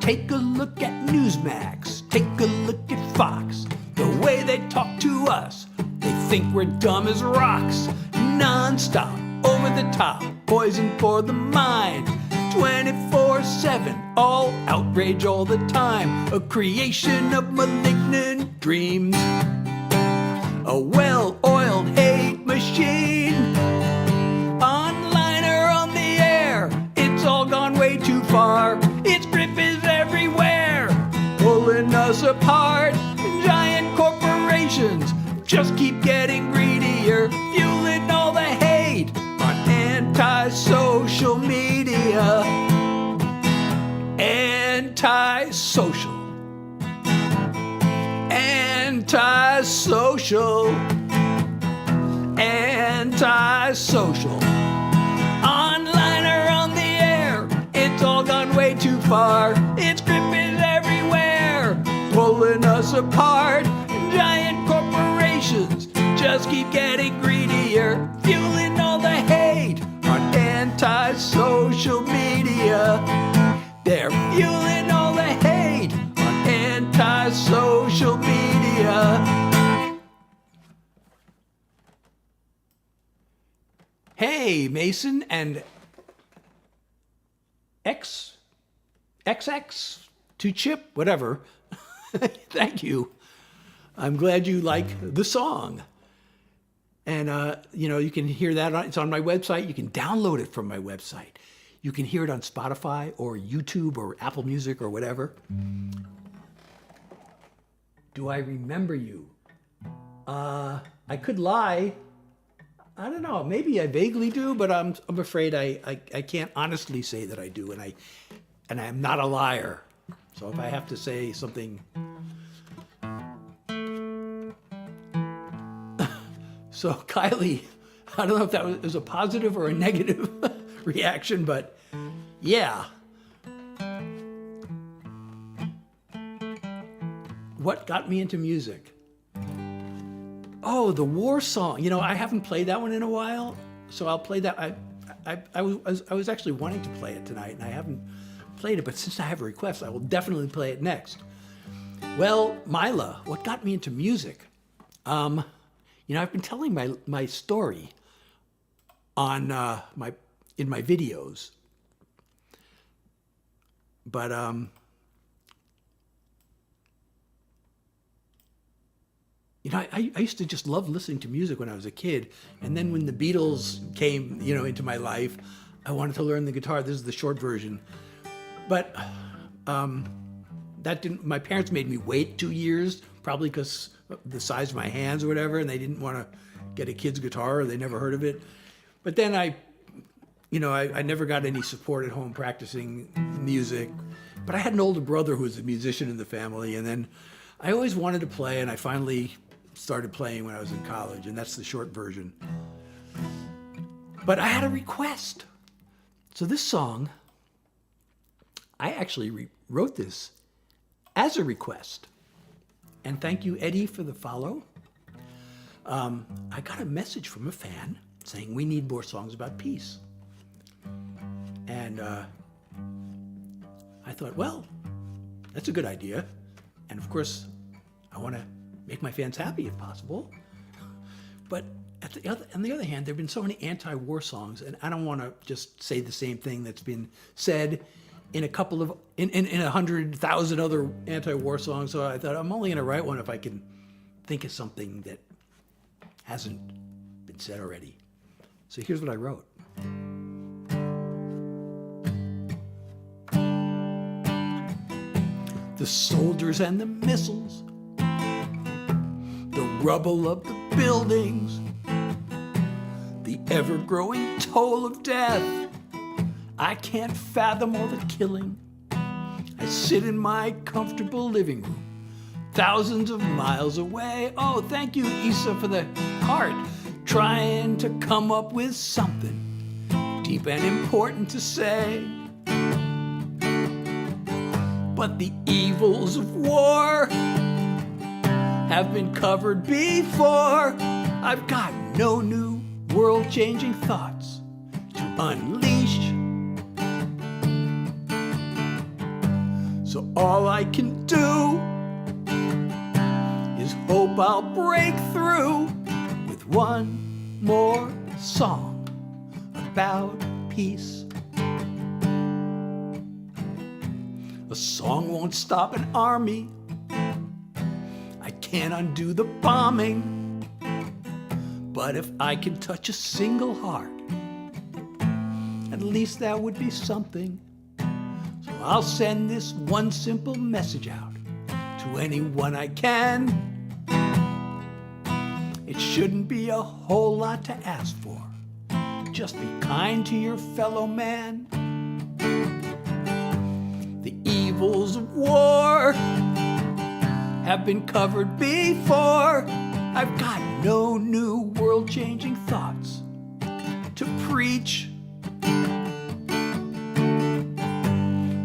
Take a look at Newsmax, take a look at Fox. The way they talk to us, they think we're dumb as rocks. Non-stop, over the top, poison for the mind. 24/7, all outrage all the time. A creation of malignant dreams. A well-oiled hate machine. Online or on the air, it's all gone way too far. Its grip is everywhere, pulling us apart. Giant corporations just keep getting greedier, fueling all the hate on anti-social media. Anti-social. Anti-social. Anti-social. Online or on the air, it's all gone way too far. Its grip is everywhere, pulling us apart. Giant corporations just keep getting greedier, fueling all the hate on anti-social media. They're fueling all the hate on anti-social media. Hey, Mason and XX to Chip, whatever. Thank you. I'm glad you like the song. And, you can hear that. It's on my website. You can download it from my website. You can hear it on Spotify or YouTube or Apple Music or whatever. Do I remember you? I could lie. I don't know. Maybe I vaguely do, but I'm afraid I can't honestly say that I do, and I'm not a liar. So if I have to say something, so Kylie, I don't know if that was a positive or a negative reaction, but yeah. What got me into music? Oh, the war song. I haven't played that one in a while, so I'll play that. I was actually wanting to play it tonight, and I haven't played it, but since I have a request, I will definitely play it next. Well, Mila, what got me into music? I've been telling my story on in my videos, but I used to just love listening to music when I was a kid. And then when the Beatles came, into my life, I wanted to learn the guitar. This is the short version. But my parents made me wait 2 years, probably because of the size of my hands or whatever, and they didn't want to get a kid's guitar, or they never heard of it. But then I never got any support at home practicing music. But I had an older brother who was a musician in the family, and then I always wanted to play, and I finally started playing when I was in college, and that's the short version. But I had a request. So this song, I actually wrote this as a request. And thank you, Eddie, for the follow. I got a message from a fan saying we need more songs about peace. And I thought, well, that's a good idea. And of course, I want to make my fans happy if possible. But on the other hand, there have been so many anti-war songs, and I don't want to just say the same thing that's been said in a 100,000 other anti-war songs. So I thought I'm only going to write one if I can think of something that hasn't been said already. So here's what I wrote. The soldiers and the missiles, the rubble of the buildings, the ever-growing toll of death. I can't fathom all the killing. I sit in my comfortable living room, thousands of miles away. Oh, thank you, Issa, for the heart. Trying to come up with something deep and important to say. But the evils of war have been covered before. I've got no new world-changing thoughts to unleash. So all I can do is hope I'll break through with one more song about peace. A song won't stop an army. I can't undo the bombing. But if I can touch a single heart, at least that would be something. So I'll send this one simple message out to anyone I can. It shouldn't be a whole lot to ask for. Just be kind to your fellow man. The evils of war have been covered before. I've got no new world-changing thoughts to preach.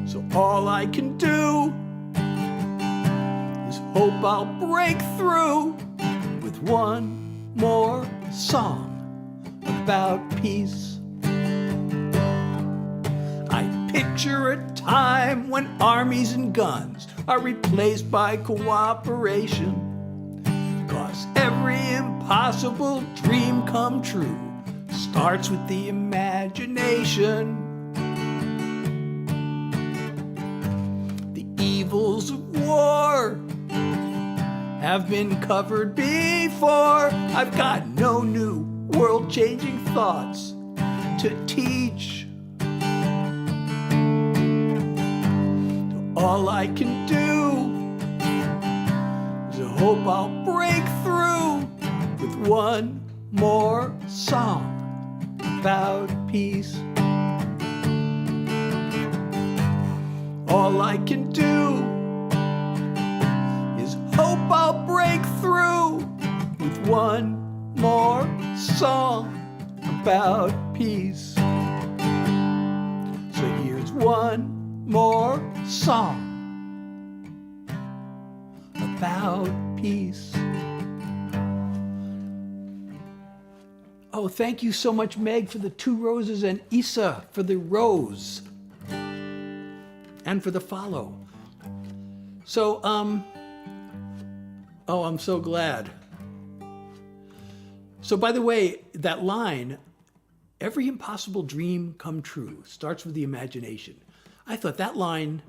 So all I can do is hope I'll break through with one more song about peace. I picture a time when armies and guns are replaced by cooperation. 'Cause every impossible dream come true starts with the imagination. The evils of war have been covered before. I've got no new world-changing thoughts to teach. All I can do is hope I'll break through with one more song about peace. All I can do is hope I'll break through with one more song about peace. So here's one more song about peace. Oh, thank you so much, Meg, for the 2 roses, and Issa for the rose and for the follow. So, oh, I'm so glad. So, by the way, that line, every impossible dream come true, starts with the imagination. I thought that line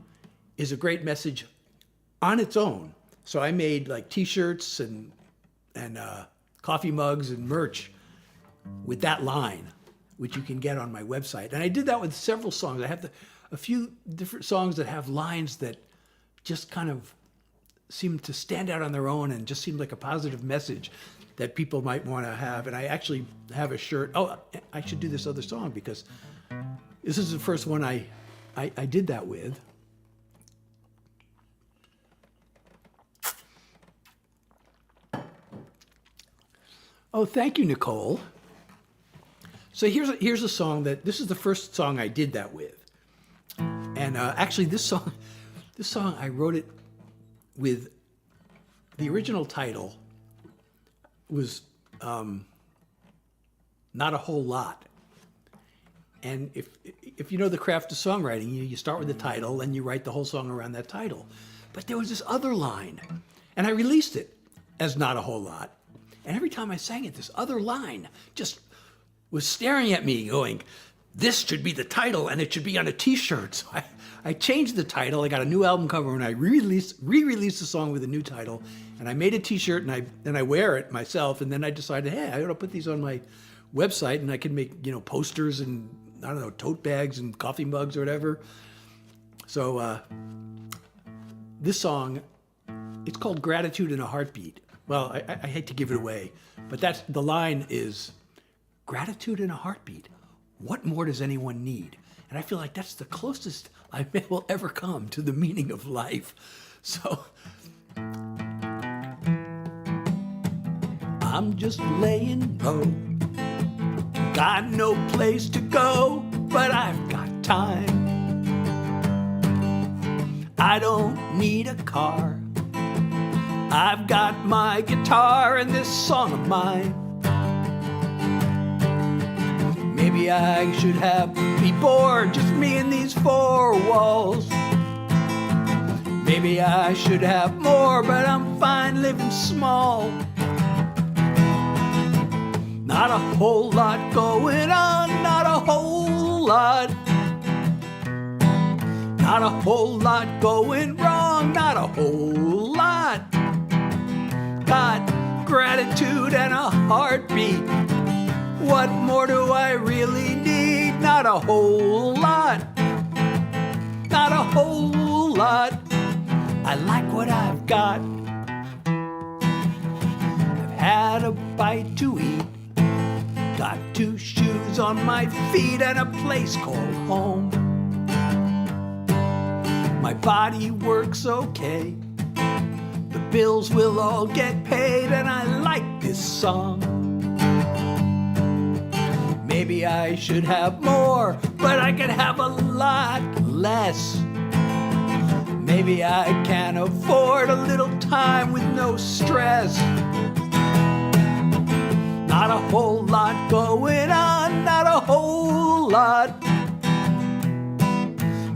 is a great message on its own. So I made like t-shirts and coffee mugs and merch with that line, which you can get on my website. And I did that with several songs. I have a few different songs that have lines that just kind of seem to stand out on their own and just seem like a positive message that people might want to have. And I actually have a shirt. Oh, I should do this other song because this is the first one I did that with. Oh, thank you, Nicole. So here's a song this is the first song I did that with. And actually this song I wrote it with, the original title was Not a Whole Lot. And if you know the craft of songwriting, you start with the title and you write the whole song around that title. But there was this other line, and I released it as Not a Whole Lot. And every time I sang it, this other line just was staring at me going, this should be the title and it should be on a t-shirt. So I changed the title. I got a new album cover and I re-released the song with a new title. And I made a t-shirt and I wear it myself. And then I decided, hey, I ought to put these on my website and I can make, posters and, I don't know, tote bags and coffee mugs or whatever. So this song, it's called Gratitude in a Heartbeat. Well, I hate to give it away, but the line is, gratitude in a heartbeat. What more does anyone need? And I feel like that's the closest I will ever come to the meaning of life. So I'm just laying low. Got no place to go, but I've got time. I don't need a car. I've got my guitar and this song of mine. Maybe I should be bored, just me and these 4 walls. Maybe I should have more, but I'm fine living small. Not a whole lot going on, not a whole lot. Not a whole lot going wrong, not a whole lot. Got gratitude and a heartbeat. What more do I really need? Not a whole lot. Not a whole lot. I like what I've got. I've had a bite to eat. Got 2 shoes on my feet and a place called home. My body works okay. The bills will all get paid and I like this song. Maybe I should have more, but I could have a lot less. Maybe I can afford a little time with no stress. Not a whole lot going on, not a whole lot.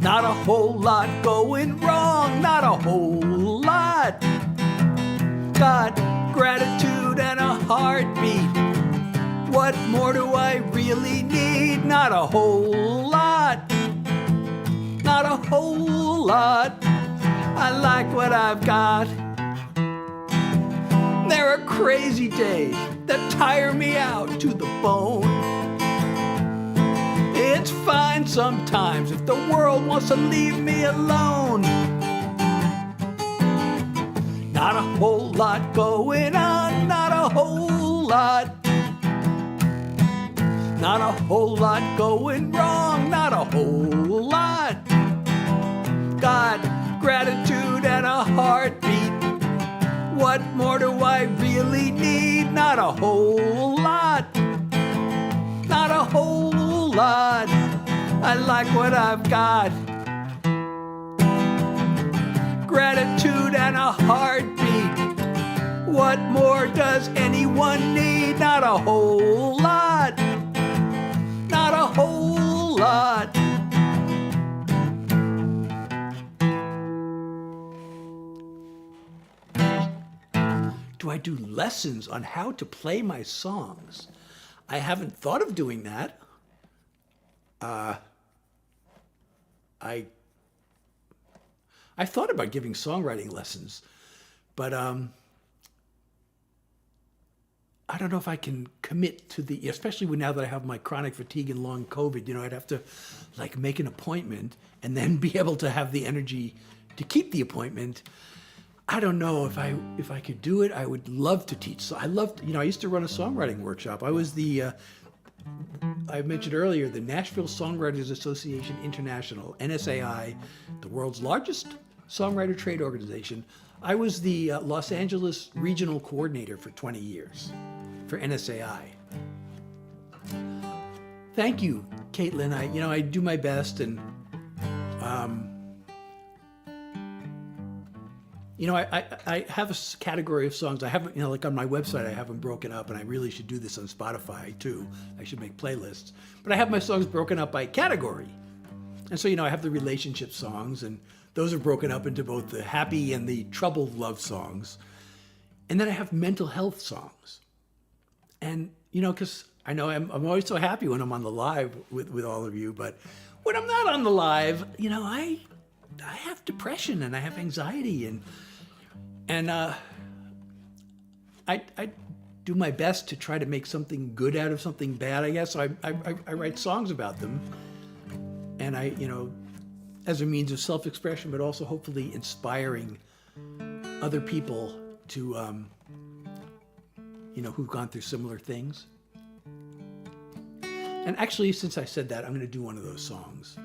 Not a whole lot going wrong, not a whole lot. Got gratitude and a heartbeat. What more do I really need? Not a whole lot. Not a whole lot. I like what I've got. There are crazy days that tire me out to the bone. It's fine sometimes if the world wants to leave me alone. Not a whole lot going on, not a whole lot. Not a whole lot going wrong, not a whole lot. Got gratitude and a heartbeat. What more do I really need? Not a whole lot. Not a whole lot. I like what I've got. Gratitude and a heartbeat. What more does anyone need? Not a whole lot. Not a whole lot. Do I do lessons on how to play my songs? I haven't thought of doing that. I thought about giving songwriting lessons, but I don't know if I can commit to the, especially now that I have my chronic fatigue and long COVID, I'd have to like make an appointment and then be able to have the energy to keep the appointment. I don't know if I could do it. I would love to teach. So I used to run a songwriting workshop. I was I mentioned earlier, the Nashville Songwriters Association International, NSAI, the world's largest songwriter trade organization. I was the Los Angeles regional coordinator for 20 years for NSAI. Thank you, Caitlin. I do my best, and I have a category of songs. I haven't, like on my website, I have them broken up, and I really should do this on Spotify too. I should make playlists. But I have my songs broken up by category. And so, I have the relationship songs, and those are broken up into both the happy and the troubled love songs. And then I have mental health songs. And, because I know I'm always so happy when I'm on the live with all of you, but when I'm not on the live, I have depression and I have anxiety, and I do my best to try to make something good out of something bad, I guess. So I write songs about them, and as a means of self-expression, but also hopefully inspiring other people to, who've gone through similar things. And actually, since I said that, I'm going to do one of those songs.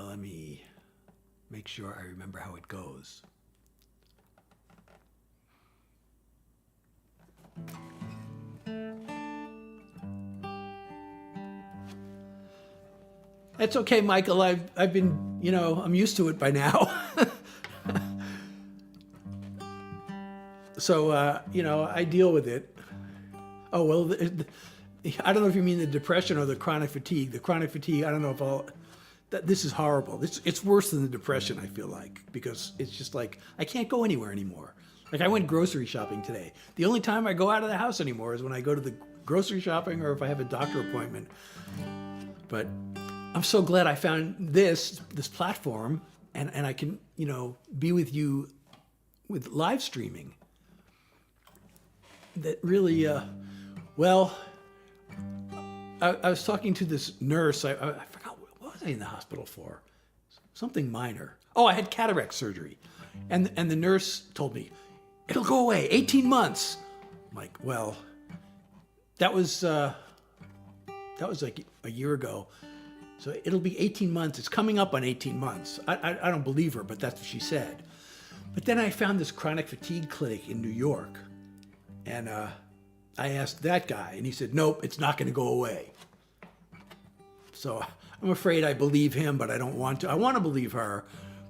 Let me make sure I remember how it goes. That's okay, Michael. I've been, I'm used to it by now. So, I deal with it. Oh, well, I don't know if you mean the depression or the chronic fatigue. The chronic fatigue, I don't know if this is horrible. It's worse than the depression, I feel like, because it's just like, I can't go anywhere anymore. Like, I went grocery shopping today. The only time I go out of the house anymore is when I go to the grocery shopping or if I have a doctor appointment. But I'm so glad I found this platform, and I can, be with you with live streaming. That really, I was talking to this nurse. I forgot, what was I in the hospital for? Something minor. Oh, I had cataract surgery. And the nurse told me, it'll go away, 18 months. I'm like, well, that was like a year ago. So it'll be 18 months. It's coming up on 18 months. I don't believe her, but that's what she said. But then I found this chronic fatigue clinic in New York. And I asked that guy, and he said, nope, it's not going to go away. So I'm afraid I believe him, but I don't want to. I want to believe her.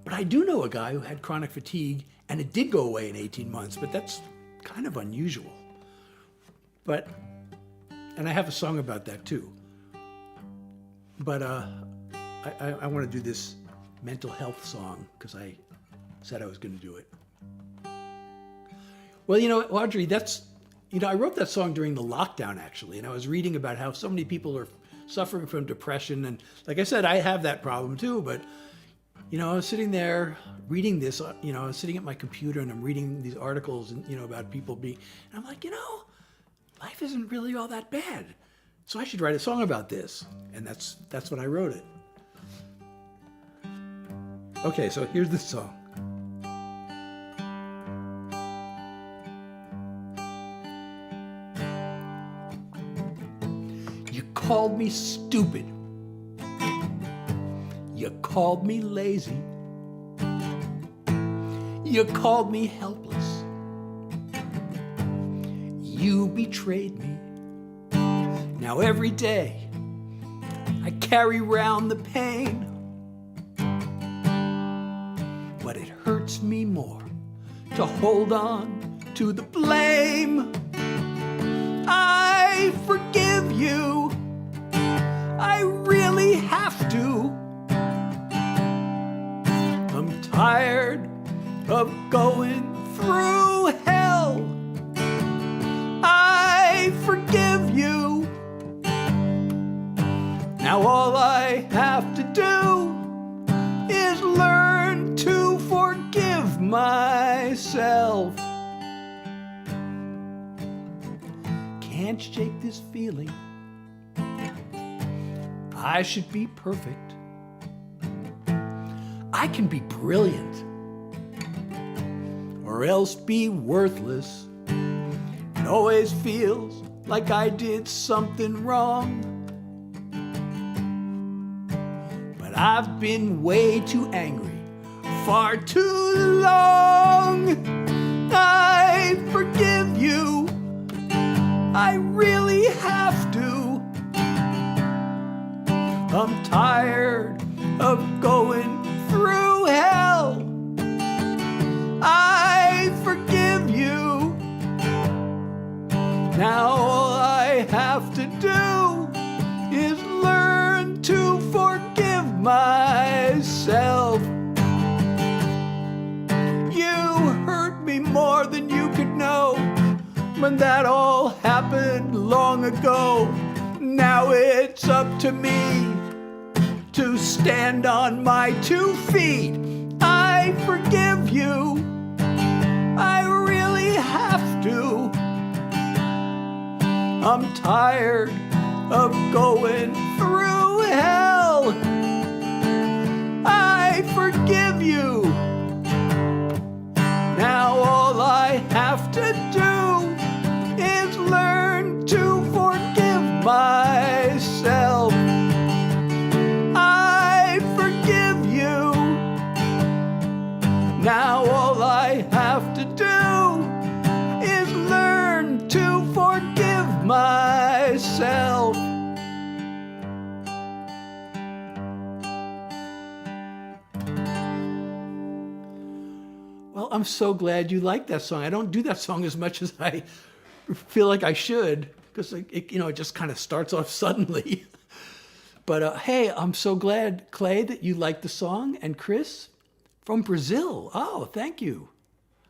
But I do know a guy who had chronic fatigue, and it did go away in 18 months, but that's kind of unusual. And I have a song about that too. But I want to do this mental health song because I said I was going to do it. Well, Audrey, I wrote that song during the lockdown, actually, and I was reading about how so many people are suffering from depression. And like I said, I have that problem too, but you know, I was sitting there reading this, you know, I was sitting at my computer and I'm reading these articles and, you know, about people being, and I'm like, you know, life isn't really all that bad. So I should write a song about this. And that's when I wrote it. Okay, so here's the song. You called me stupid. You called me lazy. You called me helpless. You betrayed me. Now every day I carry round the pain, but it hurts me more to hold on to the blame. I forgive you. I really have to. I'm tired of going through hell. I forgive you. Now all I have to do is learn to forgive myself. Can't shake this feeling. I should be perfect. I can be brilliant, or else be worthless. It always feels like I did something wrong. But I've been way too angry, far too long. I forgive you. I really have to. I'm tired of going through hell. I forgive you. Now all I have to do is learn to forgive myself. You hurt me more than you could know, but that all happened long ago. Now it's up to me to stand on my 2 feet. I forgive you. I really have to. I'm tired of going through hell. I forgive you. Now all I have to do is learn to forgive myself. I forgive you. Now all I have to do is learn to forgive myself. Well, I'm so glad you like that song. I don't do that song as much as I feel like I should, because it just kind of starts off suddenly. But hey, I'm so glad, Clay, that you liked the song. And Chris from Brazil. Oh, thank you.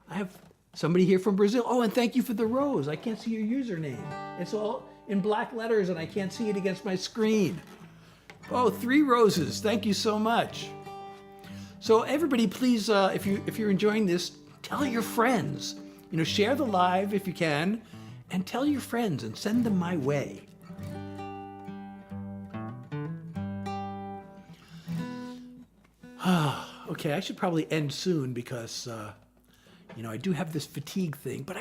I have somebody here from Brazil. Oh, and thank you for the rose. I can't see your username. It's all in black letters and I can't see it against my screen. Oh, 3 roses. Thank you so much. So everybody, please, if you're enjoying this, tell your friends. Share the live if you can, and tell your friends and send them my way. Okay, I should probably end soon because, I do have this fatigue thing, but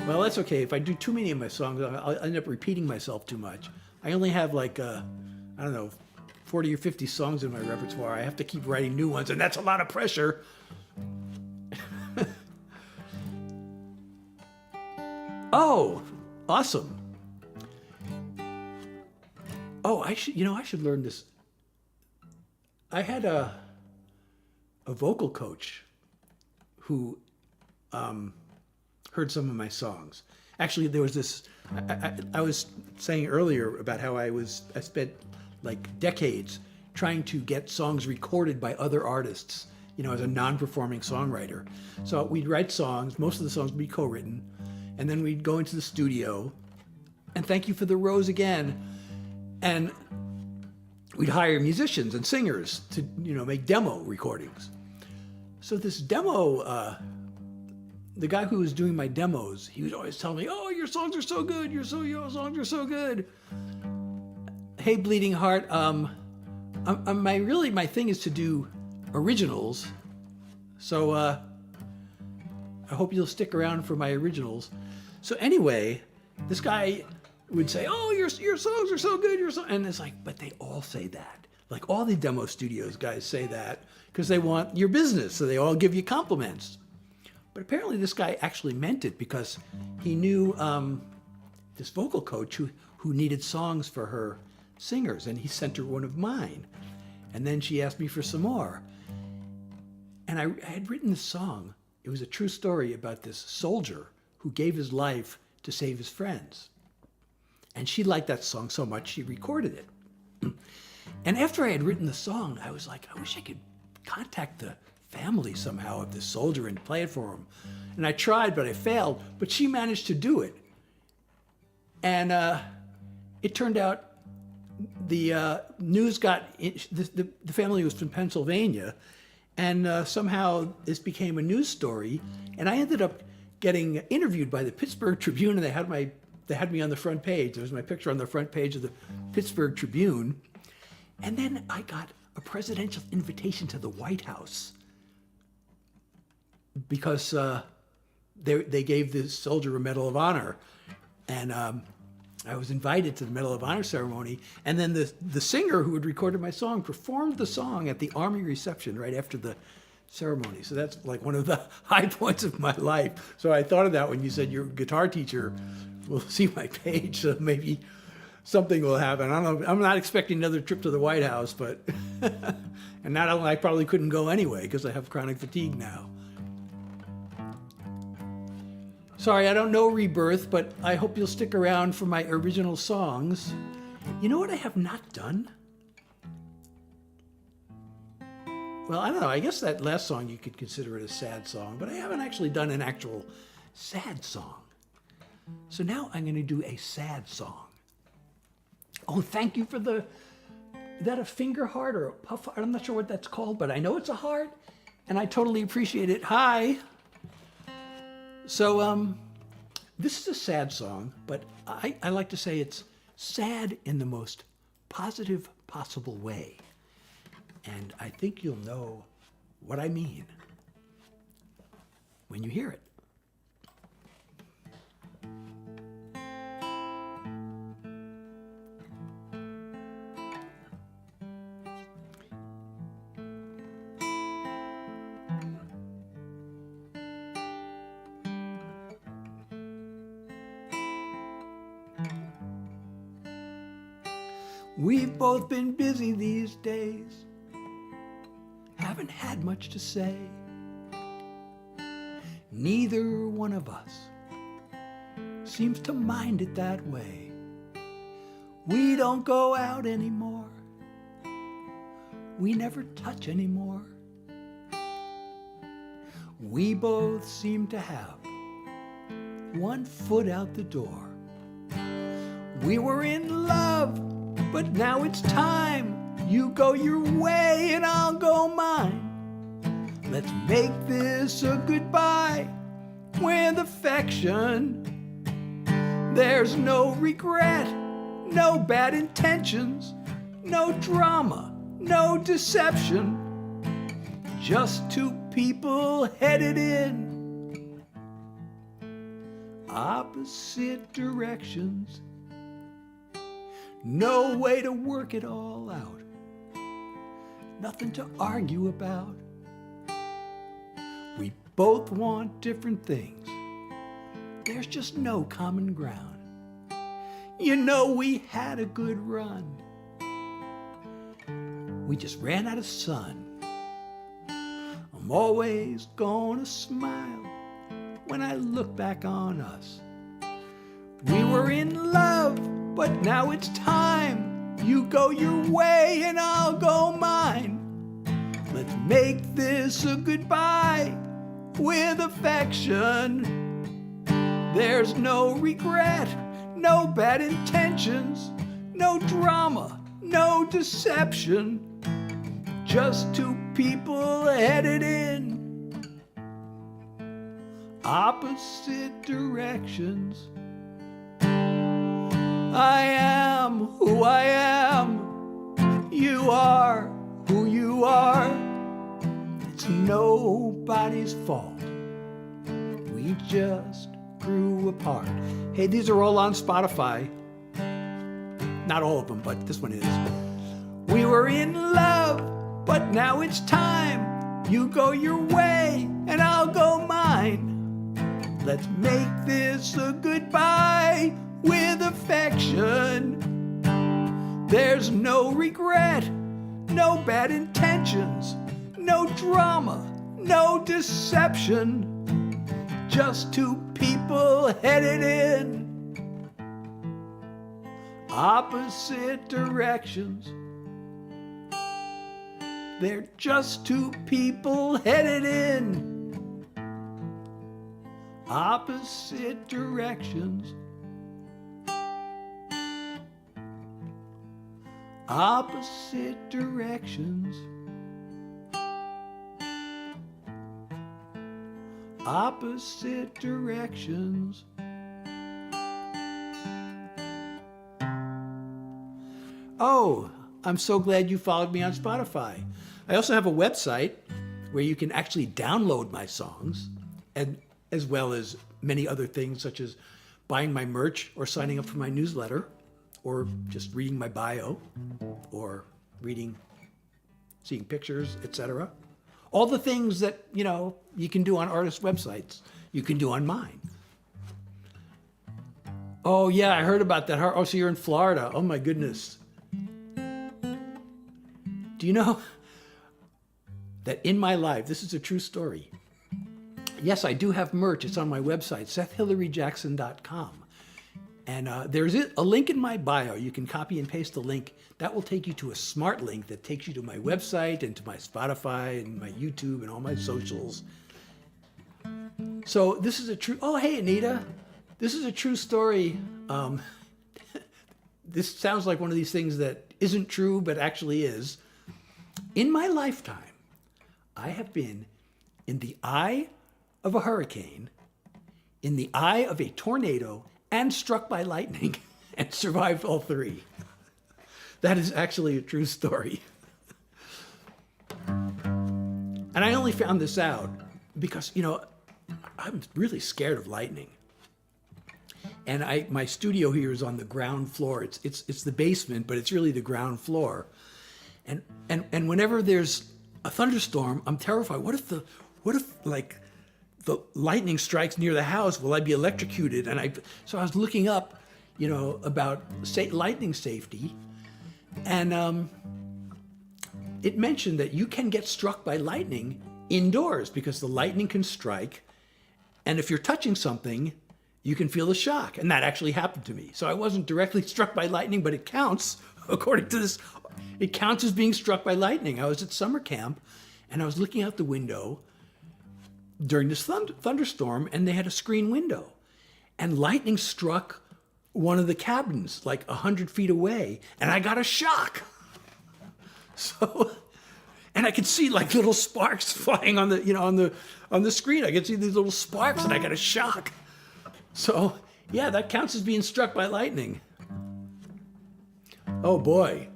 well, that's okay. If I do too many of my songs, I'll end up repeating myself too much. I only have 40 or 50 songs in my repertoire. I have to keep writing new ones, and that's a lot of pressure. Oh, awesome. Oh, I should learn this. I had a vocal coach who heard some of my songs. Actually, there was this, I was saying earlier about how I spent decades trying to get songs recorded by other artists, as a non-performing songwriter. So we'd write songs, most of the songs would be co-written, and then we'd go into the studio, and thank you for the rose again. And we'd hire musicians and singers to, make demo recordings. So this demo, the guy who was doing my demos, he would always tell me, "Oh, your songs are so good. Your songs are so good." Hey, Bleeding Heart, my thing is to do originals. So I hope you'll stick around for my originals. So anyway, this guy would say, "Oh, your songs are so good, and it's like, but they all say that. Like all the demo studios guys say that because they want your business, so they all give you compliments. But apparently this guy actually meant it because he knew this vocal coach who needed songs for her singers, and he sent her one of mine. And then she asked me for some more. And I had written this song. It was a true story about this soldier who gave his life to save his friends. And she liked that song so much, she recorded it. And after I had written the song, I was like, I wish I could contact the family somehow of this soldier and play it for him. And I tried, but I failed. But she managed to do it. And it turned out the news got, the family was from Pennsylvania, and somehow this became a news story. And I ended up getting interviewed by the Pittsburgh Tribune, and they had me on the front page. There was my picture on the front page of the Pittsburgh Tribune. And then I got a presidential invitation to the White House because they gave this soldier a Medal of Honor. And I was invited to the Medal of Honor ceremony. And then the singer who had recorded my song performed the song at the Army reception right after the ceremony. So that's like one of the high points of my life. So I thought of that when you said your guitar teacher will see my page, so maybe something will happen. I don't know. I'm not expecting another trip to the White House, but and not only I probably couldn't go anyway because I have chronic fatigue now. Sorry, I don't know Rebirth, but I hope you'll stick around for my original songs. You know what I have not done? Well, I don't know. I guess that last song you could consider it a sad song, but I haven't actually done an actual sad song. So now I'm going to do a sad song. Oh, thank you for is that a finger heart or a puff heart? I'm not sure what that's called, but I know it's a heart, and I totally appreciate it. Hi. So this is a sad song, but I like to say it's sad in the most positive possible way. And I think you'll know what I mean when you hear it. We've both been busy these days, haven't had much to say. Neither one of us seems to mind it that way. We don't go out anymore. We never touch anymore. We both seem to have one foot out the door. We were in love, but now it's time. You go your way and I'll go mine. Let's make this a goodbye with affection. There's no regret, no bad intentions, no drama, no deception. Just two people headed in opposite directions. No way to work it all out. Nothing to argue about. We both want different things. There's just no common ground. You know we had a good run. We just ran out of sun. I'm always gonna smile when I look back on us. We were in love, but now it's time. You go your way and I'll go mine. Let's make this a goodbye with affection. There's no regret, no bad intentions, no drama, no deception. Just two people headed in opposite directions. I am who I am. You are who you are. It's nobody's fault. We just grew apart. Hey, these are all on Spotify. Not all of them, but this one is. We were in love, but now it's time. You go your way, and I'll go mine. Let's make this a goodbye with affection. There's no regret, no bad intentions, no drama, no deception. Just two people headed in opposite directions. They're just two people headed in opposite directions. Opposite directions. Opposite directions. Oh, I'm so glad you followed me on Spotify. I also have a website where you can actually download my songs, and as well as many other things such as buying my merch or signing up for my newsletter or just reading my bio or seeing pictures, etc. All the things that, you can do on artist websites, you can do on mine. Oh yeah, I heard about that. Oh, so you're in Florida. Oh my goodness. Do you know that in my life, this is a true story. Yes, I do have merch. It's on my website, SethHillaryJackson.com. And there's a link in my bio. You can copy and paste the link. That will take you to a smart link that takes you to my website and to my Spotify and my YouTube and all my socials. So this is a true, oh, hey, Anita. This is a true story. This sounds like one of these things that isn't true, but actually is. In my lifetime, I have been in the eye of a hurricane, in the eye of a tornado, and struck by lightning, and survived all three. That is actually a true story. And I only found this out because, I'm really scared of lightning. And my studio here is on the ground floor. It's the basement, but it's really the ground floor. And whenever there's a thunderstorm, I'm terrified. What if the lightning strikes near the house? Will I be electrocuted? So I was looking up, about lightning safety, and it mentioned that you can get struck by lightning indoors because the lightning can strike, and if you're touching something, you can feel the shock. And that actually happened to me. So I wasn't directly struck by lightning, but it counts, according to this. It counts as being struck by lightning. I was at summer camp, and I was looking out the window during this thunderstorm, and they had a screen window. And lightning struck one of the cabins, like 100 feet away, and I got a shock. So, and I could see like little sparks flying on the screen. I could see these little sparks, and I got a shock. So, yeah, that counts as being struck by lightning. Oh boy.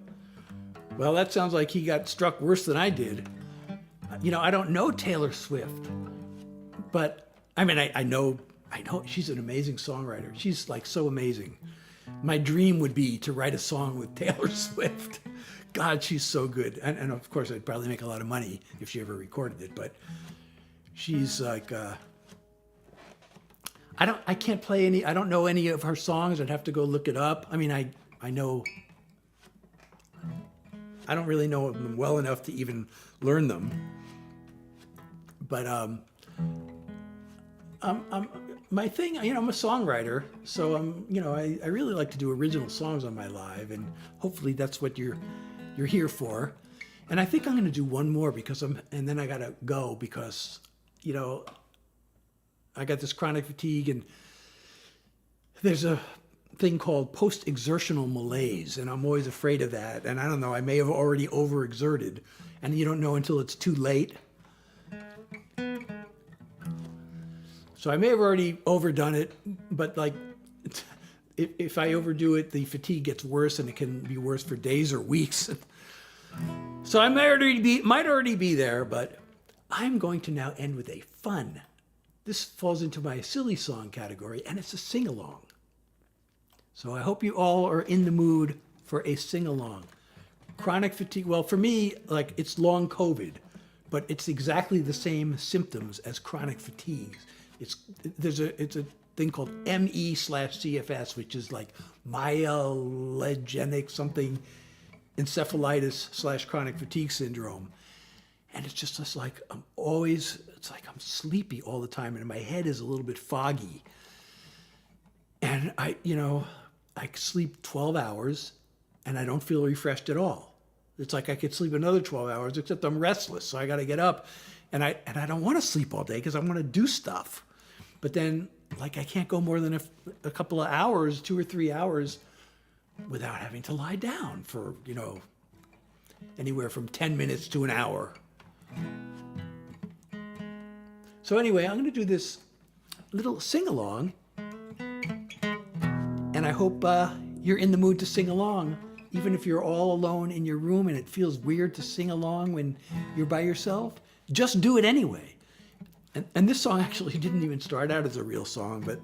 Well, that sounds like he got struck worse than I did. I don't know Taylor Swift, but I mean, I know she's an amazing songwriter. She's like so amazing. My dream would be to write a song with Taylor Swift. God, she's so good. And of course, I'd probably make a lot of money if she ever recorded it, but she's like, I can't play any, I don't know any of her songs. I'd have to go look it up. I mean, I know, I don't really know them well enough to even learn them. But my thing, I'm a songwriter, so I really like to do original songs on my live, and hopefully that's what you're here for. And I think I'm going to do one more and then I got to go because, I got this chronic fatigue, and there's thing called post-exertional malaise, and I'm always afraid of that. And I don't know, I may have already overexerted, and you don't know until it's too late. So I may have already overdone it, but like, if I overdo it, the fatigue gets worse, and it can be worse for days or weeks. So I might already be there, but I'm going to now end with a fun. This falls into my silly song category, and it's a sing-along. So I hope you all are in the mood for a sing-along. Chronic fatigue, well, for me, like, it's long COVID, but it's exactly the same symptoms as chronic fatigue. It's a thing called ME/CFS, which is like myelogenic something encephalitis/chronic fatigue syndrome. And it's just like it's like I'm sleepy all the time, and my head is a little bit foggy. And I sleep 12 hours and I don't feel refreshed at all. It's like I could sleep another 12 hours, except I'm restless. So I got to get up, and I don't want to sleep all day because I want to do stuff. But then, like, I can't go more than a couple of hours, 2 or 3 hours, without having to lie down for, anywhere from 10 minutes to an hour. So anyway, I'm going to do this little sing-along, and I hope you're in the mood to sing along, even if you're all alone in your room and it feels weird to sing along when you're by yourself. Just do it anyway. And this song actually didn't even start out as a real song, but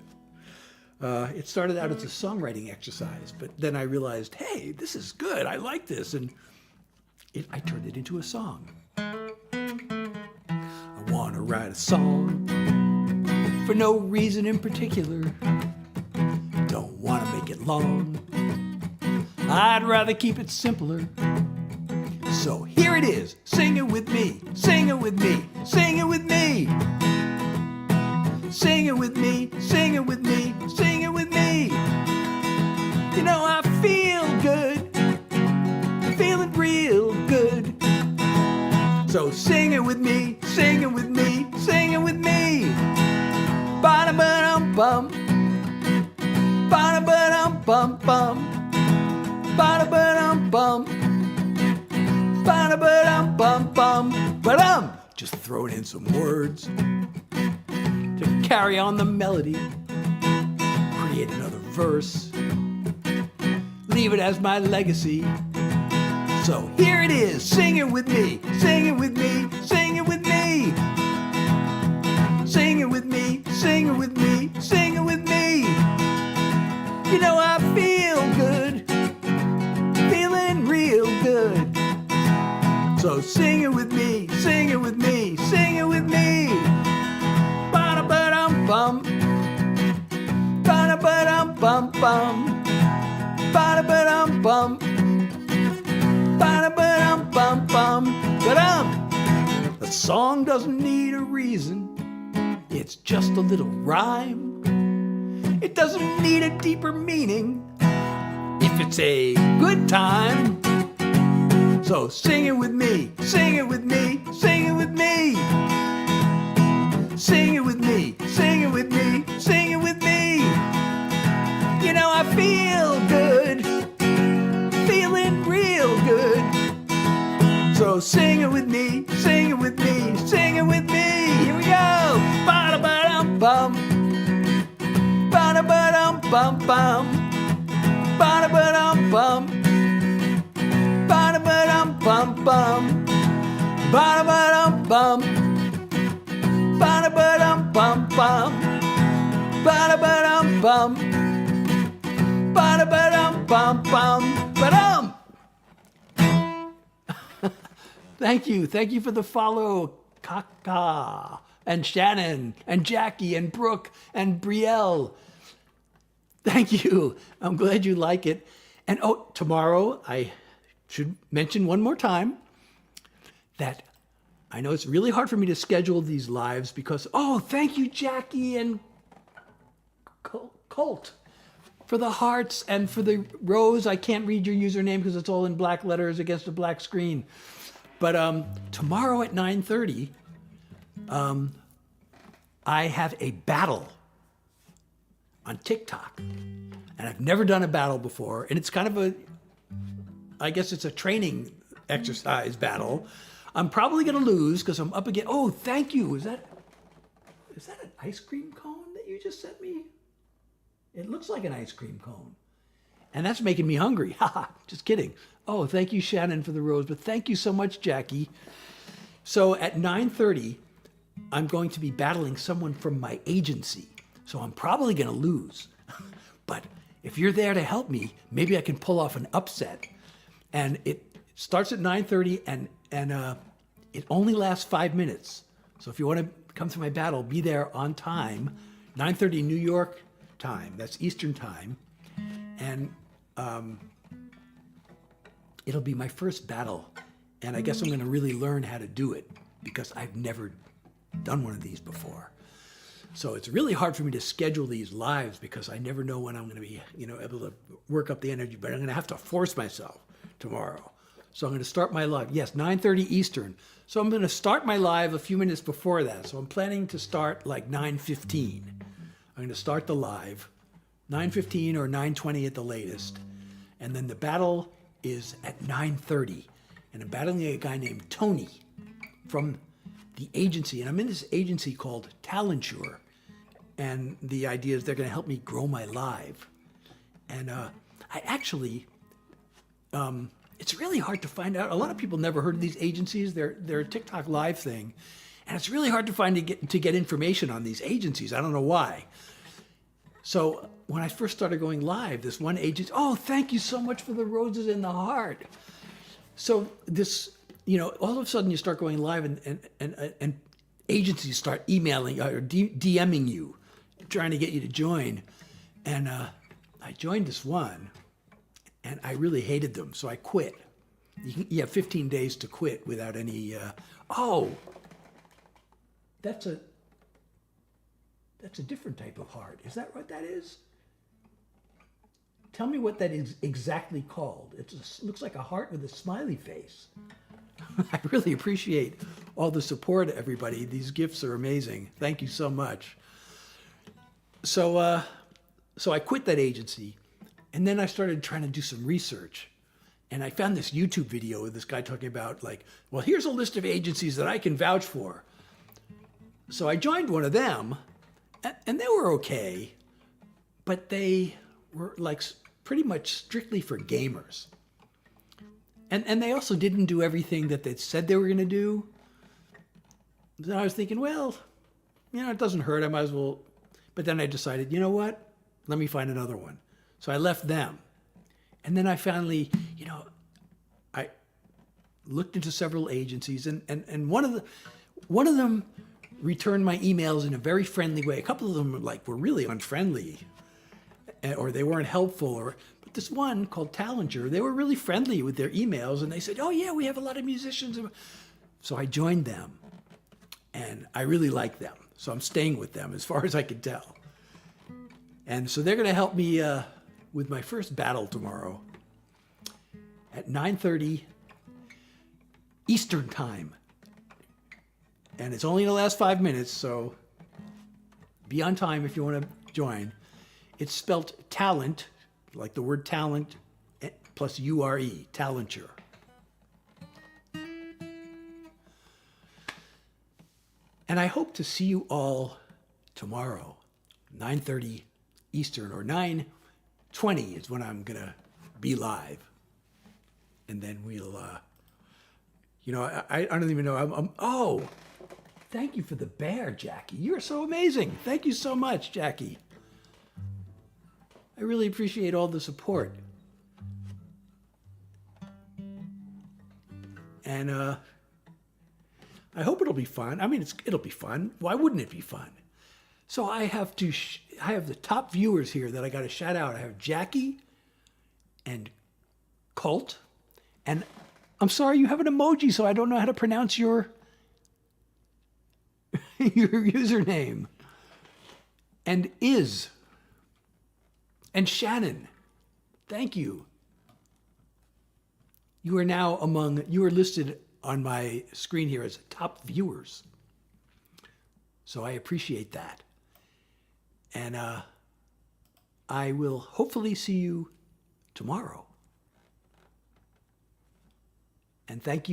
it started out as a songwriting exercise. But then I realized, hey, this is good. I like this. And I turned it into a song. I want to write a song for no reason in particular. Don't want to make it long. I'd rather keep it simpler. So here it is. Sing it with me. Sing it with me. Sing it with me. Sing it with me. Sing it with me. Sing it with me. I feel good. Feeling real good. So sing it with me. Sing it with me. Sing it with me. Ba-da-ba-dum-bum. Ba-da-ba-dum-bum-bum. Ba-da-ba-dum-bum. Ba-da-ba-dum-bum-bum. Ba-dum. Just throwing in some words to carry on the melody. Create another verse. Leave it as my legacy. So here it is. Sing it with me. Sing it with me. Sing it with me. Sing it with me. Sing it with me. Sing it with me. I feel good. Feeling real good. So sing it with me. Sing it with me. Sing it with me. Ba-da-ba-dum-bum. Ba-da-ba-dum-bum-bum. Ba-da-ba-dum-bum. Ba-da-ba-dum-bum-bum. Ba-dum. The song doesn't need a reason. It's just a little rhyme. It doesn't need a deeper meaning if it's a good time. So sing it with me. Sing it with me. Sing it with me. Sing it with me. Sing it with me. Sing it with me. I feel good. Feeling real good. So sing it with me. Sing it with me. Sing it with me. Here we go. Ba-da-ba-dum-bum. Ba-da-ba-dum-bum-bum. Ba-da-ba-dum-bum. Ba-da-ba-dum-bum-bum. Ba-da-ba-dum-bum. Ba-da-ba-dum-bum-bum. Ba-da-ba-dum-bum. Ba-da-ba-dum-bum-bum. Ba-dum. Thank you. Thank you for the follow, Kaka, and Shannon, and Jackie, and Brooke, and Brielle. Thank you. I'm glad you like it. And tomorrow, I should mention one more time that I know it's really hard for me to schedule these lives because, thank you, Jackie and Colt, for the hearts and for the rose. I can't read your username because it's all in black letters against a black screen. But tomorrow at 9:30, I have a battle. on TikTok. And I've never done a battle before. And it's kind of I guess it's a training exercise battle. I'm probably going to lose because I'm up against, oh, thank you. Is that an ice cream cone that you just sent me? It looks like an ice cream cone. And that's making me hungry. Haha, just kidding. Oh, thank you, Shannon, for the rose. But thank you so much, Jackie. So at 9:30, I'm going to be battling someone from my agency. So I'm probably going to lose. But if you're there to help me, maybe I can pull off an upset. And it starts at 9:30 and it only lasts 5 minutes. So if you want to come to my battle, be there on time, 9:30 New York time. That's Eastern time. And it'll be my first battle. And I guess I'm going to really learn how to do it because I've never done one of these before. So it's really hard for me to schedule these lives because I never know when I'm going to be, able to work up the energy. But I'm going to have to force myself tomorrow. So I'm going to start my live. Yes, 9:30 Eastern. So I'm going to start my live a few minutes before that. So I'm planning to start like 9:15. I'm going to start the live 9:15 or 9:20 at the latest. And then the battle is at 9:30. And I'm battling a guy named Tony from the agency. And I'm in this agency called Talenture. And the idea is they're going to help me grow my live. And I actually, it's really hard to find out. A lot of people never heard of these agencies. They're a TikTok live thing. And it's really hard to get information on these agencies. I don't know why. So when I first started going live, this one agency, oh, thank you so much for the roses and the heart. So this, all of a sudden you start going live and agencies start emailing or DMing you, trying to get you to join. And I joined this one and I really hated them. So I quit. You have 15 days to quit without any, that's a different type of heart. Is that what that is? Tell me what that is exactly called. It looks like a heart with a smiley face. I really appreciate all the support, everybody. These gifts are amazing. Thank you so much. So I quit that agency, and then I started trying to do some research. And I found this YouTube video with this guy talking about well, here's a list of agencies that I can vouch for. So I joined one of them, and they were okay, but they were pretty much strictly for gamers. And they also didn't do everything that they said they were going to do. So I was thinking, well, it doesn't hurt. I might as well. But then I decided, you know what? Let me find another one. So I left them. And then I finally, I looked into several agencies, and one of them returned my emails in a very friendly way. A couple of them were really unfriendly, or they weren't helpful. But this one called Talenture, they were really friendly with their emails, and they said, oh yeah, we have a lot of musicians. So I joined them, and I really like them. So I'm staying with them as far as I can tell. And so they're going to help me with my first battle tomorrow at 9:30 Eastern time. And it's only going to last 5 minutes, so be on time if you want to join. It's spelled talent, like the word talent, plus U-R-E, Talenture. And I hope to see you all tomorrow, 9:30 Eastern, or 9:20 is when I'm going to be live. And then we'll, I don't even know. Oh, thank you for the bear, Jackie. You're so amazing. Thank you so much, Jackie. I really appreciate all the support. And I hope it'll be fun. I mean, it'll be fun. Why wouldn't it be fun? So I have the top viewers here that I got to shout out. I have Jackie and Colt. And I'm sorry, you have an emoji, so I don't know how to pronounce your username. And and Shannon, thank you. You are listed on my screen here as top viewers. So I appreciate that. And I will hopefully see you tomorrow. And thank you.